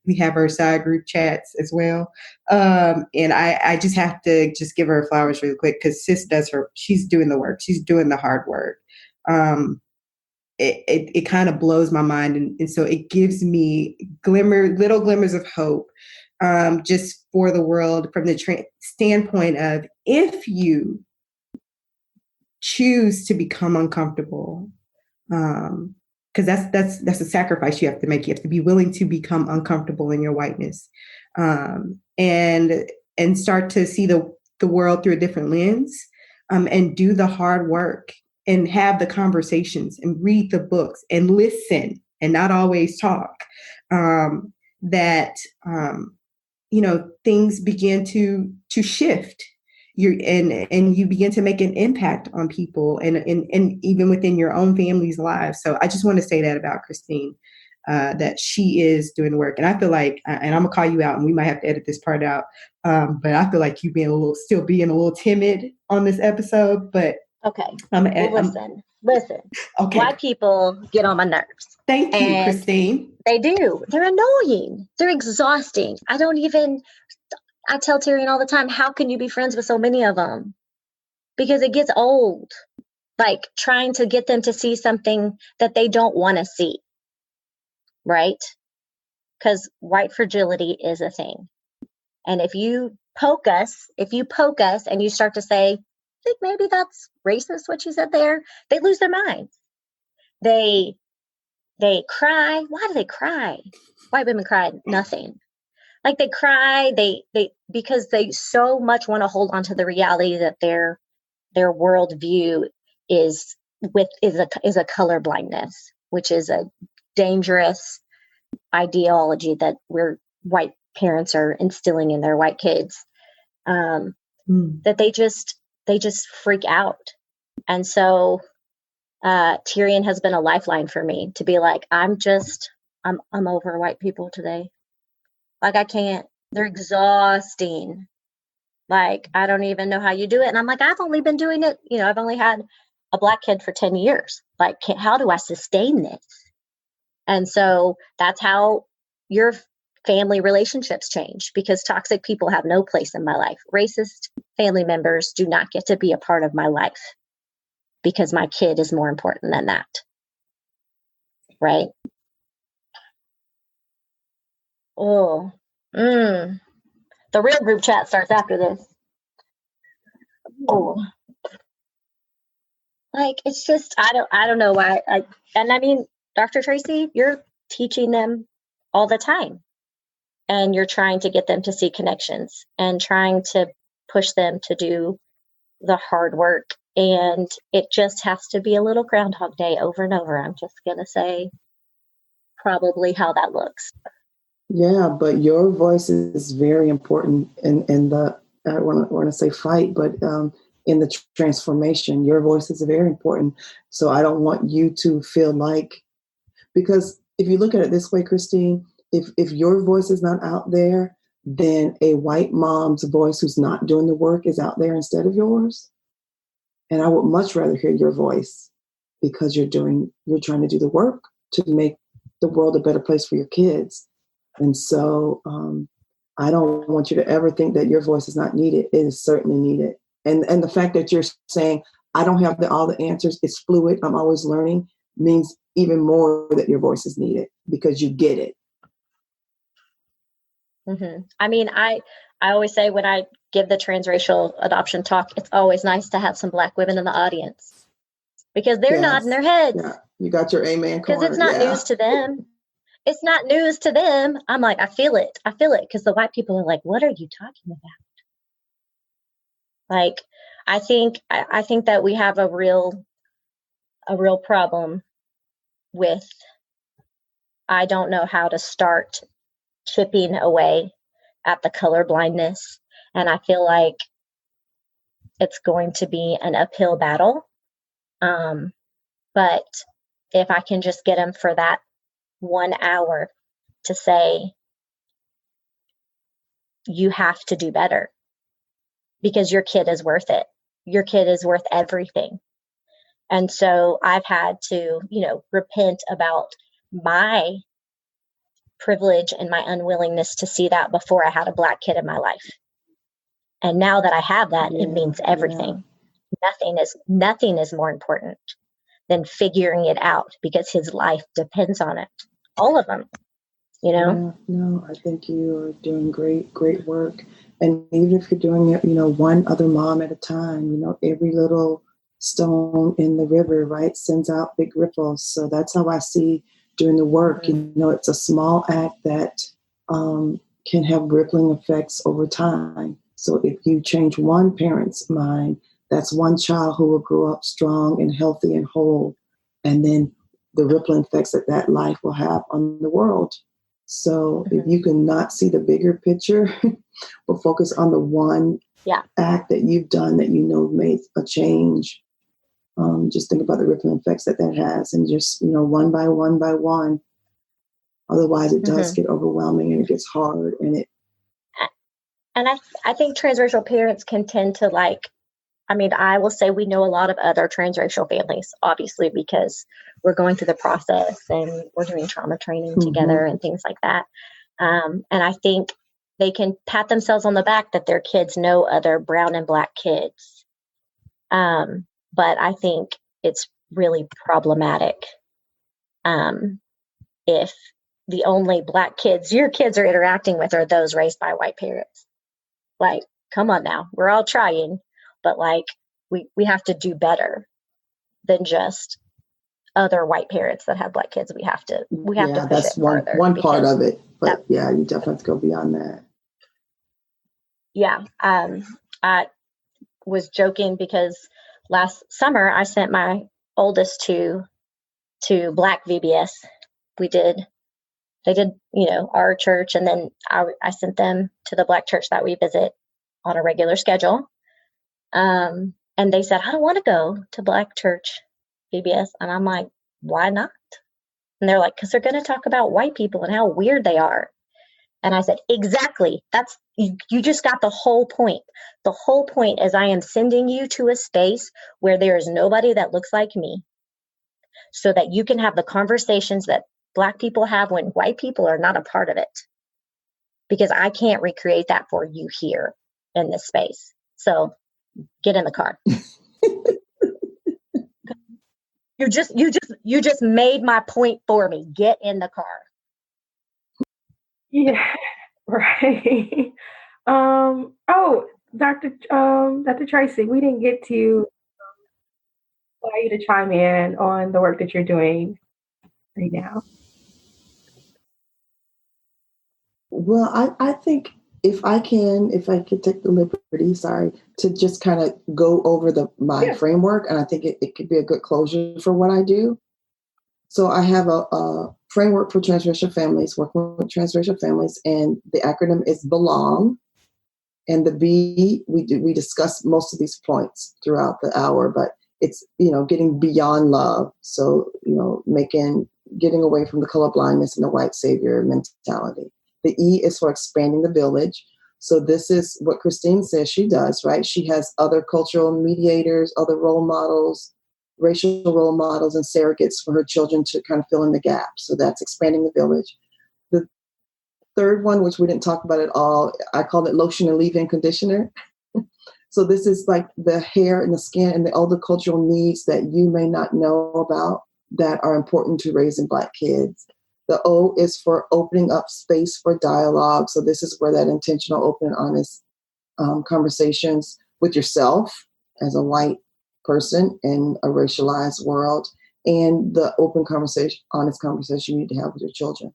A: we have our side group chats as well. And I just have to just give her flowers really quick, because sis she's doing the work. She's doing the hard work. It kind of blows my mind. And so it gives me little glimmers of hope, just for the world, from the standpoint of, if you choose to become uncomfortable, because that's a sacrifice you have to make. You have to be willing to become uncomfortable in your whiteness, and start to see the world through a different lens, and do the hard work and have the conversations and read the books and listen and not always talk. That things begin to shift. And you begin to make an impact on people and even within your own family's lives. So I just want to say that about Kristine, that she is doing the work. And I feel like, and I'm gonna call you out, and we might have to edit this part out, but I feel like you still being a little timid on this episode. But
E: okay, listen.
A: Okay,
E: white people get on my nerves.
A: Thank you, Kristine.
E: They do. They're annoying. They're exhausting. I tell Tyrion all the time, how can you be friends with so many of them? Because it gets old, like trying to get them to see something that they don't want to see, right? Because white fragility is a thing. And if you poke us and you start to say, I think maybe that's racist what you said there, they lose their minds. They cry. Why do they cry? White women cry nothing. Like, they cry, they because they so much want to hold on to the reality that their worldview is a color blindness, which is a dangerous ideology that white parents are instilling in their white kids. That they just freak out. And so Tyrion has been a lifeline for me to be like, I'm over white people today. Like, I can't, they're exhausting. Like, I don't even know how you do it. And I'm like, I've only been doing it, I've only had a Black kid for 10 years. Like, how do I sustain this? And so that's how your family relationships change, because toxic people have no place in my life. Racist family members do not get to be a part of my life, because my kid is more important than that. Right? Oh, the real group chat starts after this. Oh, like, it's just, I don't know why. And I mean, Dr. Traci, you're teaching them all the time, and you're trying to get them to see connections and trying to push them to do the hard work. And it just has to be a little Groundhog Day over and over. I'm just going to say probably how that looks.
F: Yeah, but your voice is very important in the, I want to say fight, but in the transformation. Your voice is very important. So I don't want you to feel like, because if you look at it this way, Kristine, if your voice is not out there, then a white mom's voice who's not doing the work is out there instead of yours. And I would much rather hear your voice, because you're trying to do the work to make the world a better place for your kids. And so I don't want you to ever think that your voice is not needed. It is certainly needed. And the fact that you're saying, I don't have all the answers, it's fluid, I'm always learning, means even more that your voice is needed because you get it.
E: Mm-hmm. I mean, I always say when I give the transracial adoption talk, it's always nice to have some Black women in the audience because they're nodding their heads.
F: Yeah, you got your amen corner.
E: Because it's not news to them. It's not news to them. I'm like, I feel it. Because the white people are like, what are you talking about? Like, I think that we have a real problem with, I don't know how to start chipping away at the color blindness. And I feel like it's going to be an uphill battle. But if I can just get them for that 1 hour to say, you have to do better because your kid is worth it. Your kid is worth everything. And so I've had to, repent about my privilege and my unwillingness to see that before I had a Black kid in my life. And now that I have that, it means everything. Yeah. Nothing is more important than figuring it out because his life depends on it. All of them,
F: Yeah, no, I think you are doing great work. And even if you're doing it, one other mom at a time, every little stone in the river, right, sends out big ripples. So that's how I see doing the work.
E: Mm-hmm.
F: It's a small act that can have rippling effects over time. So if you change one parent's mind, that's one child who will grow up strong and healthy and whole. And then the rippling effects that life will have on the world. So if you can not see the bigger picture, but focus on the one act that you've done that made a change, just think about the rippling effects that has, and just, one by one. Otherwise, it does get overwhelming and it gets hard.
E: And I think transracial parents can tend to I will say we know a lot of other transracial families, obviously, because we're going through the process and we're doing trauma training together and things like that. And I think they can pat themselves on the back that their kids know other brown and Black kids. But I think it's really problematic if the only Black kids your kids are interacting with are those raised by white parents. Like, come on now, we're all trying. But we have to do better than just other white parents that have Black kids. We have to push
F: that's
E: it farther.
F: One part of it. But you definitely have to go beyond that.
E: Yeah. I was joking because last summer I sent my oldest to Black VBS. They did, our church, and then I sent them to the Black church that we visit on a regular schedule. And they said, I don't want to go to Black church VBS. And I'm like, why not? And they're like, because they're going to talk about white people and how weird they are. And I said, exactly. That's, you just got the whole point. The whole point is I am sending you to a space where there is nobody that looks like me, so that you can have the conversations that Black people have when white people are not a part of it. Because I can't recreate that for you here in this space. So get in the car. You just made my point for me. Get in the car.
D: Yeah, right. Dr. Traci, we didn't get to allow you to chime in on the work that you're doing right now.
F: Well, I think if I could take the liberty, to just kind of go over my framework, and I think it could be a good closure for what I do. So I have a framework for transracial families, working with transracial families, and the acronym is BELONG. And the B, we discuss most of these points throughout the hour, but it's, getting beyond love. So, getting away from the color blindness and the white savior mentality. The E is for expanding the village. So this is what Kristine says she does, right? She has other cultural mediators, other role models, racial role models, and surrogates for her children to kind of fill in the gaps. So that's expanding the village. The third one, which we didn't talk about at all, I call it lotion and leave-in conditioner. So this is like the hair and the skin and the other cultural needs that you may not know about that are important to raising Black kids. The O is for opening up space for dialogue. So this is where that intentional, open, honest conversations with yourself as a white person in a racialized world, and the open conversation, honest conversation you need to have with your children.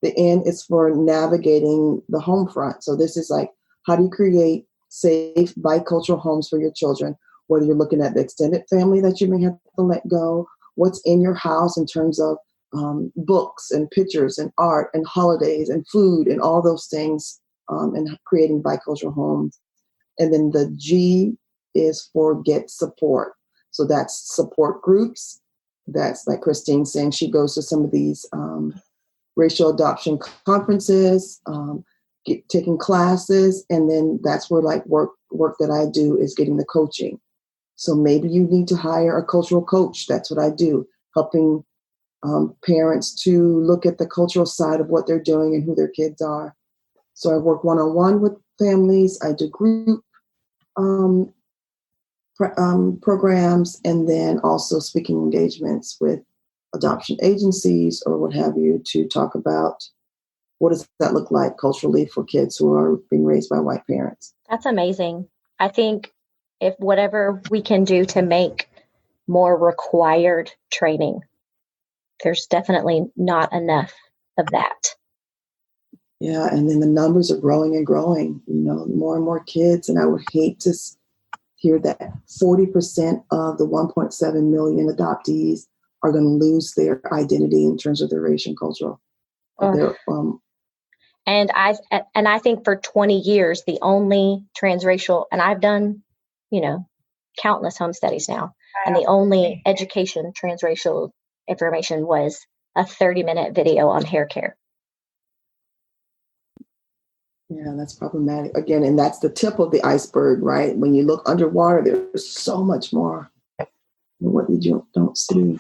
F: The N is for navigating the home front. So this is like, how do you create safe bicultural homes for your children, whether you're looking at the extended family that you may have to let go, what's in your house in terms of books and pictures and art and holidays and food and all those things, and creating bicultural homes. And then the G is for get support. So that's support groups. That's like Kristine saying, she goes to some of these racial adoption conferences, taking classes, and then that's where like work that I do is getting the coaching. So maybe you need to hire a cultural coach. That's what I do, helping parents to look at the cultural side of what they're doing and who their kids are. So I work one-on-one with families. I do group programs, and then also speaking engagements with adoption agencies or what have you to talk about what does that look like culturally for kids who are being raised by white parents.
E: That's amazing. I think if whatever we can do to make more required training, there's definitely not enough of that.
F: Yeah, and then the numbers are growing and growing, more and more kids. And I would hate to hear that 40% of the 1.7 million adoptees are going to lose their identity in terms of their racial and cultural.
E: And I think for 20 years, the only transracial, and I've done, countless home studies now, and the only education transracial information was a 30-minute video on hair care.
F: Yeah, that's problematic. Again, and that's the tip of the iceberg, right? When you look underwater, there's so much more than what you don't see.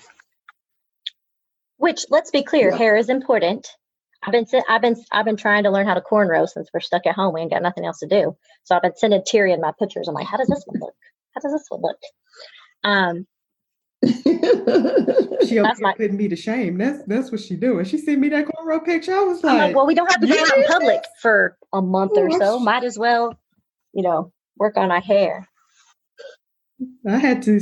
E: Which, let's be clear, hair is important. I've been trying to learn how to cornrow since we're stuck at home. We ain't got nothing else to do. So I've been sending Tyrion my pictures. I'm like, how does this one look? How does this one look?
A: She couldn't be to shame. That's what she doing. She sent me that cornrow picture. I was like,
E: well, we don't have to go out in public for a month or so. Might as well, work on our hair.
A: I had to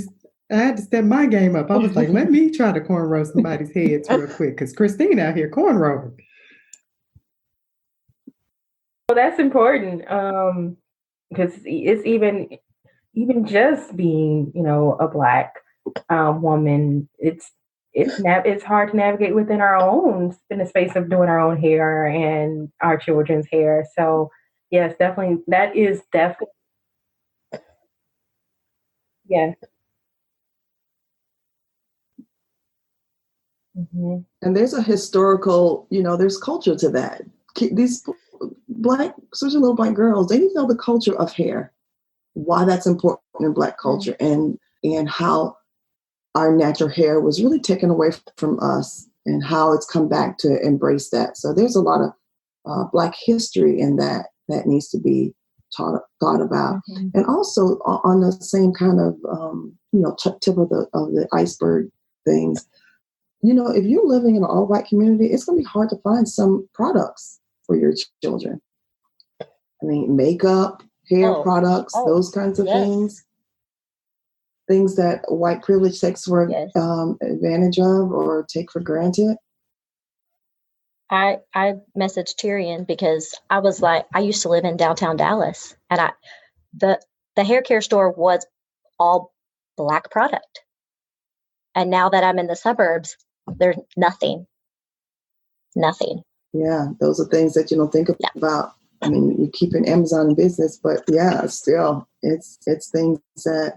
A: step my game up. I was like, let me try to cornrow somebody's heads real quick, because Kristine out here cornrowing.
D: Well, that's important, because it's even just being, a Black woman, it's hard to navigate within our own, in the space of doing our own hair and our children's hair. So yes, definitely, that is definitely, yeah. Mm-hmm.
F: And there's a historical, there's culture to that. These Black, especially little Black girls, they need to know the culture of hair, why that's important in Black culture, and how our natural hair was really taken away from us and how it's come back to embrace that. So there's a lot of Black history in that needs to be thought about. Mm-hmm. And also on the same kind of, tip of the iceberg things, if you're living in an all-white community, it's going to be hard to find some products for your children. I mean, makeup, hair products, those kinds of things that white privilege takes for advantage of or take for granted.
E: I messaged Tyrion because I was like, I used to live in downtown Dallas, and the hair care store was all Black product. And now that I'm in the suburbs, there's nothing.
F: Yeah, those are things that you don't think about. I mean, you keep an Amazon in business, but yeah, still, it's things that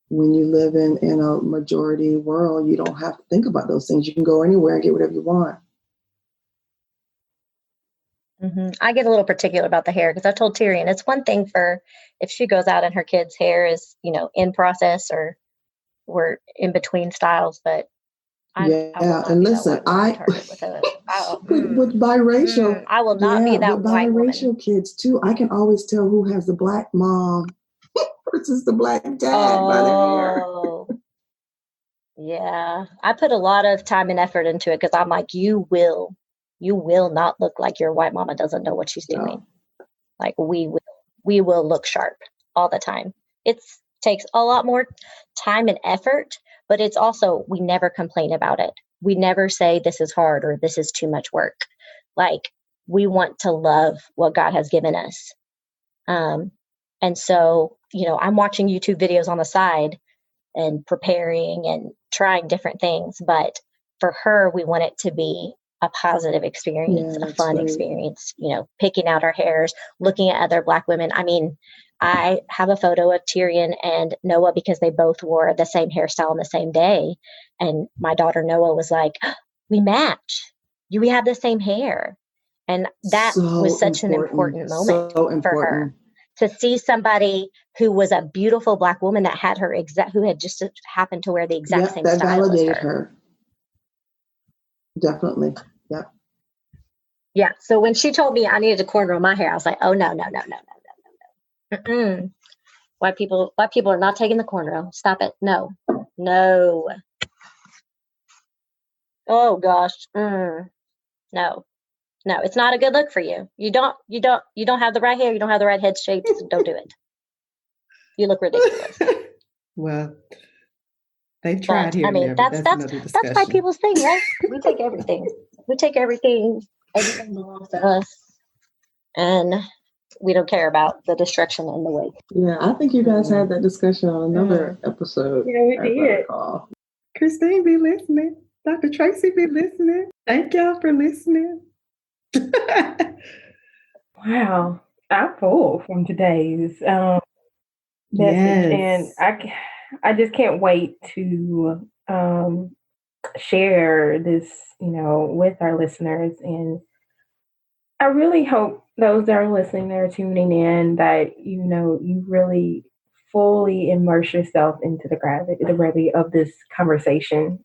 F: when you live in a majority world, you don't have to think about those things. You can go anywhere and get whatever you want.
E: I get a little particular about the hair because I told Tyrion it's one thing for if she goes out and her kid's hair is, in process or we're in between styles, but I will not
F: and
E: be
F: listen,
E: that white woman with
F: with biracial,
E: I will not be that
F: with
E: white
F: biracial
E: woman.
F: kids too. I can always tell who has the black mom versus the black dad by their hair.
E: Yeah, I put a lot of time and effort into it because I'm like, you will not look like your white mama doesn't know what she's doing. Like we will look sharp all the time. It takes a lot more time and effort, but it's also, we never complain about it. We never say this is hard or this is too much work. Like we want to love what God has given us. And so, I'm watching YouTube videos on the side and preparing and trying different things. But for her, we want it to be a positive experience, a fun experience, picking out our hairs, looking at other Black women. I mean, I have a photo of Tyrion and Noah because they both wore the same hairstyle on the same day. And my daughter Noah was like, we match. We have the same hair. And that was such an important moment for her. To see somebody who was a beautiful Black woman that had her who had just happened to wear the exact same
F: that
E: style
F: validated
E: as her.
F: Definitely. Yep.
E: Yeah. So when she told me I needed to cornrow my hair, I was like, oh, no. White people are not taking the cornrow. Stop it. No. Oh gosh. No, it's not a good look for you. You don't have the right hair. You don't have the right head shape. So don't do it. You look ridiculous.
A: Well, they've tried here.
E: I mean, that's white people's thing, right? We take everything. Everything belongs to us, and we don't care about the destruction in the way.
F: Yeah, I think you guys had that discussion on another episode.
D: Yeah, we did.
A: Kristine be listening. Dr. Traci be listening. Thank y'all for listening.
D: Wow, I'm full from today's message, and I just can't wait to share this, with our listeners. And I really hope those that are listening, that are tuning in, that you really fully immerse yourself into the gravity of this conversation.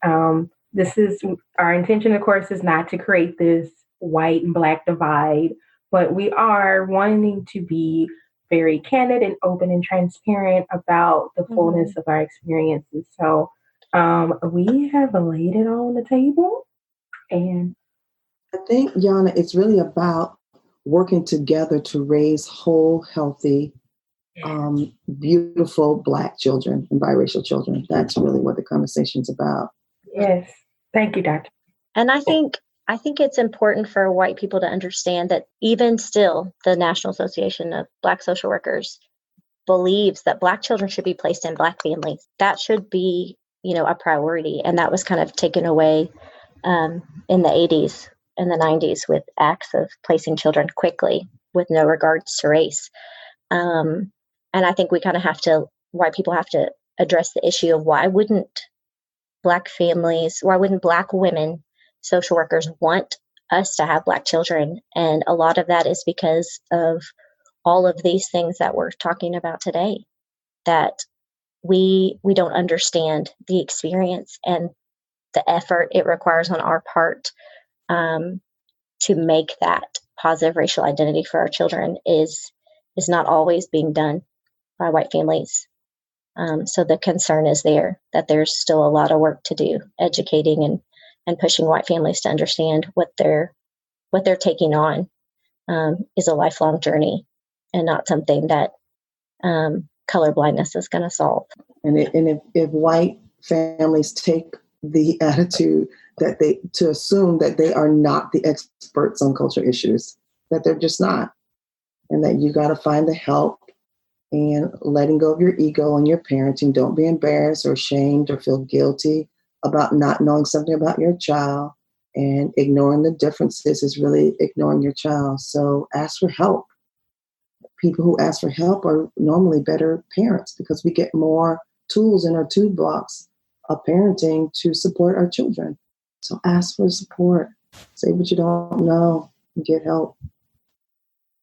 D: This is our intention, of course, is not to create this white and Black divide, but we are wanting to be very candid and open and transparent about the fullness of our experiences. So we have laid it on the table, and
F: I think, Yana, it's really about working together to raise whole, healthy, beautiful Black children and biracial children. That's really what the conversation's about.
D: Yes. Thank you, Doctor.
E: And I think it's important for white people to understand that even still, the National Association of Black Social Workers believes that Black children should be placed in Black families. That should be, a priority. And that was kind of taken away in the 80s and the 90s with acts of placing children quickly with no regards to race. And I think white people have to address the issue of why wouldn't Black women social workers want us to have Black children? And a lot of that is because of all of these things that we're talking about today, that we don't understand the experience and the effort it requires on our part to make that positive racial identity for our children is not always being done by white families. So the concern is there that there's still a lot of work to do, educating and pushing white families to understand what they're taking on is a lifelong journey and not something that color blindness is going to solve.
F: And if white families take the attitude to assume that they are not the experts on culture issues, that they're just not, and that you got to find the help and letting go of your ego and your parenting. Don't be embarrassed or ashamed or feel guilty about not knowing something about your child, and ignoring the differences is really ignoring your child. So ask for help. people who ask for help are normally better parents because we get more tools in our toolbox of parenting to support our children. So ask for support. Say what you don't know and get help.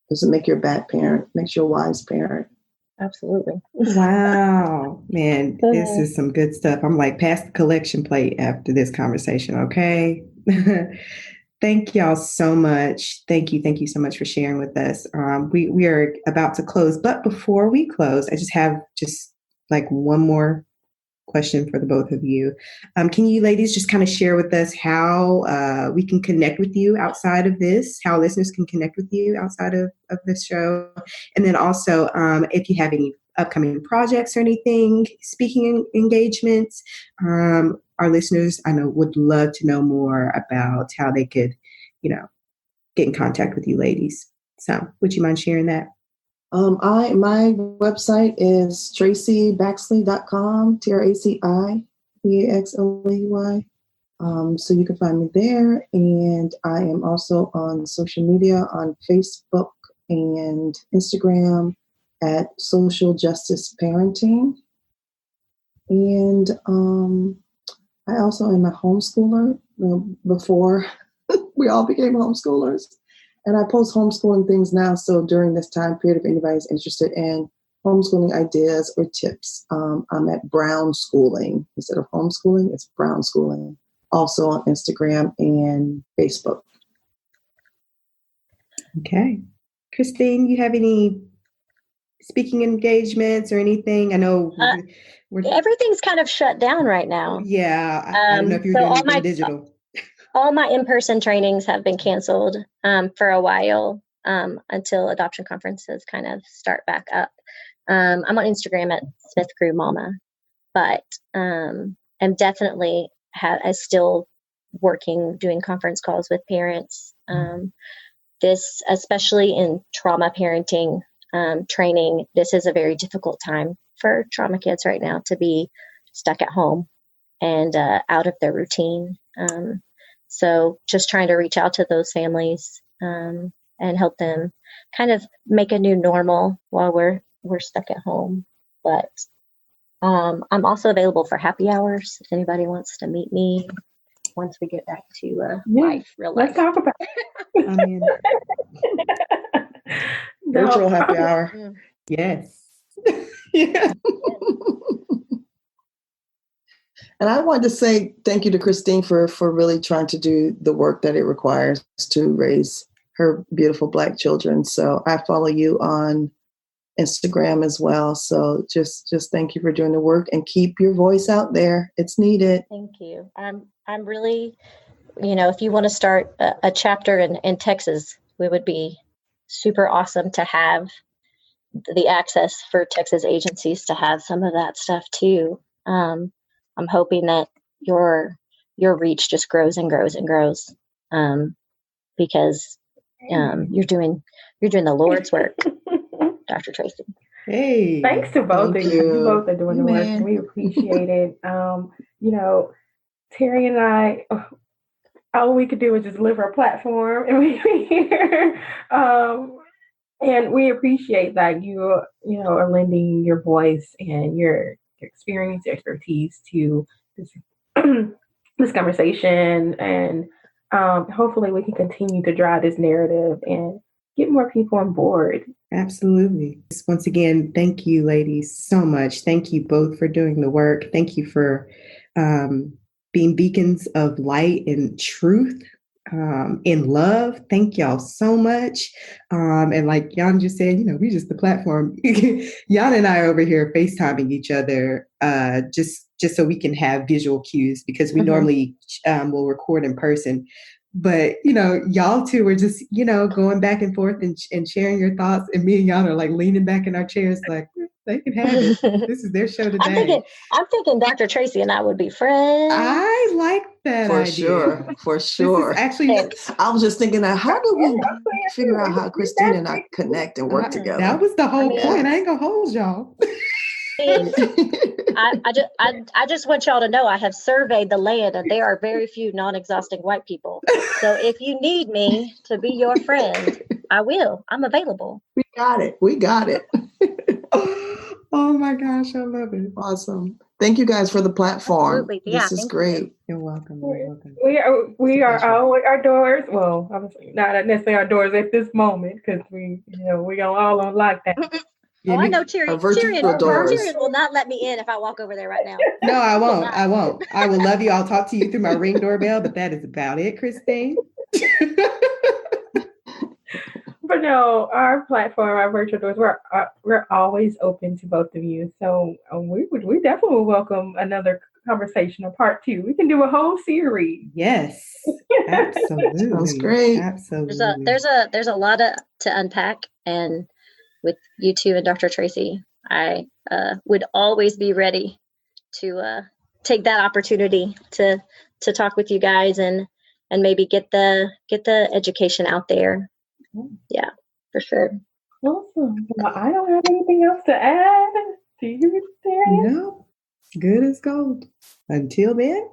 F: Doesn't make you a bad parent. Makes you a wise parent.
E: Absolutely.
A: Wow, man, this is some good stuff. I'm like, pass the collection plate after this conversation, okay? Thank y'all so much. Thank you so much for sharing with us. We are about to close, but before we close, I just have like one more question for the both of you. Can you ladies just kind of share with us how we can connect with you outside of this, how listeners can connect with you outside of this show? And then also, if you have any upcoming projects or anything, speaking engagements, our listeners, I know, would love to know more about how they could, get in contact with you ladies. So would you mind sharing that?
F: My website is tracibaxley.com, TraciBaxley. So you can find me there. And I am also on social media on Facebook and Instagram at Social Justice Parenting. And I also am a homeschooler before we all became homeschoolers. And I post homeschooling things now. So during this time period, if anybody's interested in homeschooling ideas or tips, I'm at Brown Schooling. Instead of homeschooling, it's Brown Schooling. Also on Instagram and Facebook.
A: Okay. Kristine, you have any speaking engagements or anything? I know
E: everything's kind of shut down right now.
A: Yeah. I don't know if you're doing anything digital.
E: All my in-person trainings have been canceled for a while until adoption conferences kind of start back up. I'm on Instagram at Smith Crew Mama, but I'm definitely still working, doing conference calls with parents. This, especially in trauma parenting training, this is a very difficult time for trauma kids right now to be stuck at home and out of their routine. So just trying to reach out to those families and help them kind of make a new normal while we're stuck at home. But I'm also available for happy hours if anybody wants to meet me once we get back to real life.
D: Let's talk about it.
F: Virtual happy hour.
A: Yes.
F: Yeah. And I wanted to say thank you to Kristine for really trying to do the work that it requires to raise her beautiful Black children. So I follow you on Instagram as well. So just thank you for doing the work and keep your voice out there. It's needed.
E: Thank you. I'm really, if you want to start a chapter in Texas, we would be super awesome to have the access for Texas agencies to have some of that stuff too. I'm hoping that your reach just grows and grows and grows, because you're doing the Lord's work, Dr. Traci.
A: Hey,
D: thanks to both of you. You both are doing the work, and we appreciate it. Terry and I, all we could do was just deliver a platform, and we were here. And we appreciate that you are lending your voice and your experience, your expertise to this conversation, and hopefully we can continue to drive this narrative and get more people on board.
A: Absolutely. Once again, thank you, ladies, so much. Thank you both for doing the work. Thank you for being beacons of light and truth. In love. Thank y'all so much. And like Jan just said, we just the platform. Jan and I are over here FaceTiming each other just so we can have visual cues, because we normally will record in person. But, y'all two are just, going back and forth and sharing your thoughts. And me and Jan are like leaning back in our chairs like, they can have it. This is their show today.
E: I'm thinking Dr. Traci and I would be friends.
A: I like that
F: for
A: idea.
F: For sure.
A: Actually,
F: I was just thinking that how do we figure out how Kristine and I connect and work together?
A: That was the whole point. I ain't gonna hold y'all.
E: I just want y'all to know I have surveyed the land, and there are very few non-exhausting white people. So if you need me to be your friend, I will. I'm available.
F: We got it. We got it.
A: Oh my gosh, I love it.
F: Awesome. Thank you guys for the platform.
E: Absolutely. Yeah,
F: This is
E: thank
F: great.
E: you.
A: You're welcome. You're welcome.
D: We are
A: pleasure.
D: all our doors. Well, obviously not necessarily our doors at this moment because we all on lockdown.
E: Oh, I know
F: Our virtual doors.
E: Tyrion will not let me in if I walk over there right now.
A: No, I won't. I won't. I will love you. I'll talk to you through my Ring doorbell, but that is about it, Kristine.
D: But no, our platform, our virtual doors, we're always open to both of you. So we definitely will welcome another conversation, a part 2. We can do a whole series.
A: Yes, absolutely.
F: Sounds great.
A: Absolutely.
E: There's a lot to unpack, and with you two and Dr. Traci, I would always be ready to take that opportunity to talk with you guys and maybe get the education out there. Yeah, for sure.
D: Awesome. Well, I don't have anything else to add. Do you, Terry?
A: No, good as gold. Until then.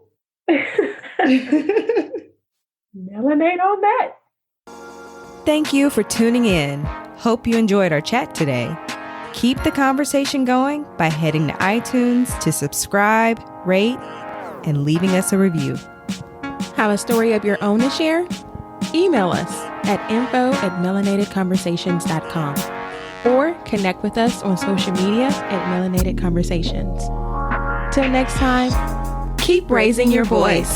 D: Melanate on that.
B: Thank you for tuning in. Hope you enjoyed our chat today. Keep the conversation going by heading to iTunes to subscribe, rate, and leaving us a review.
C: Have a story of your own to share? Email us at info@melanatedconversations.com or connect with us on social media at Melanated Conversations. Till next time, keep raising your voice.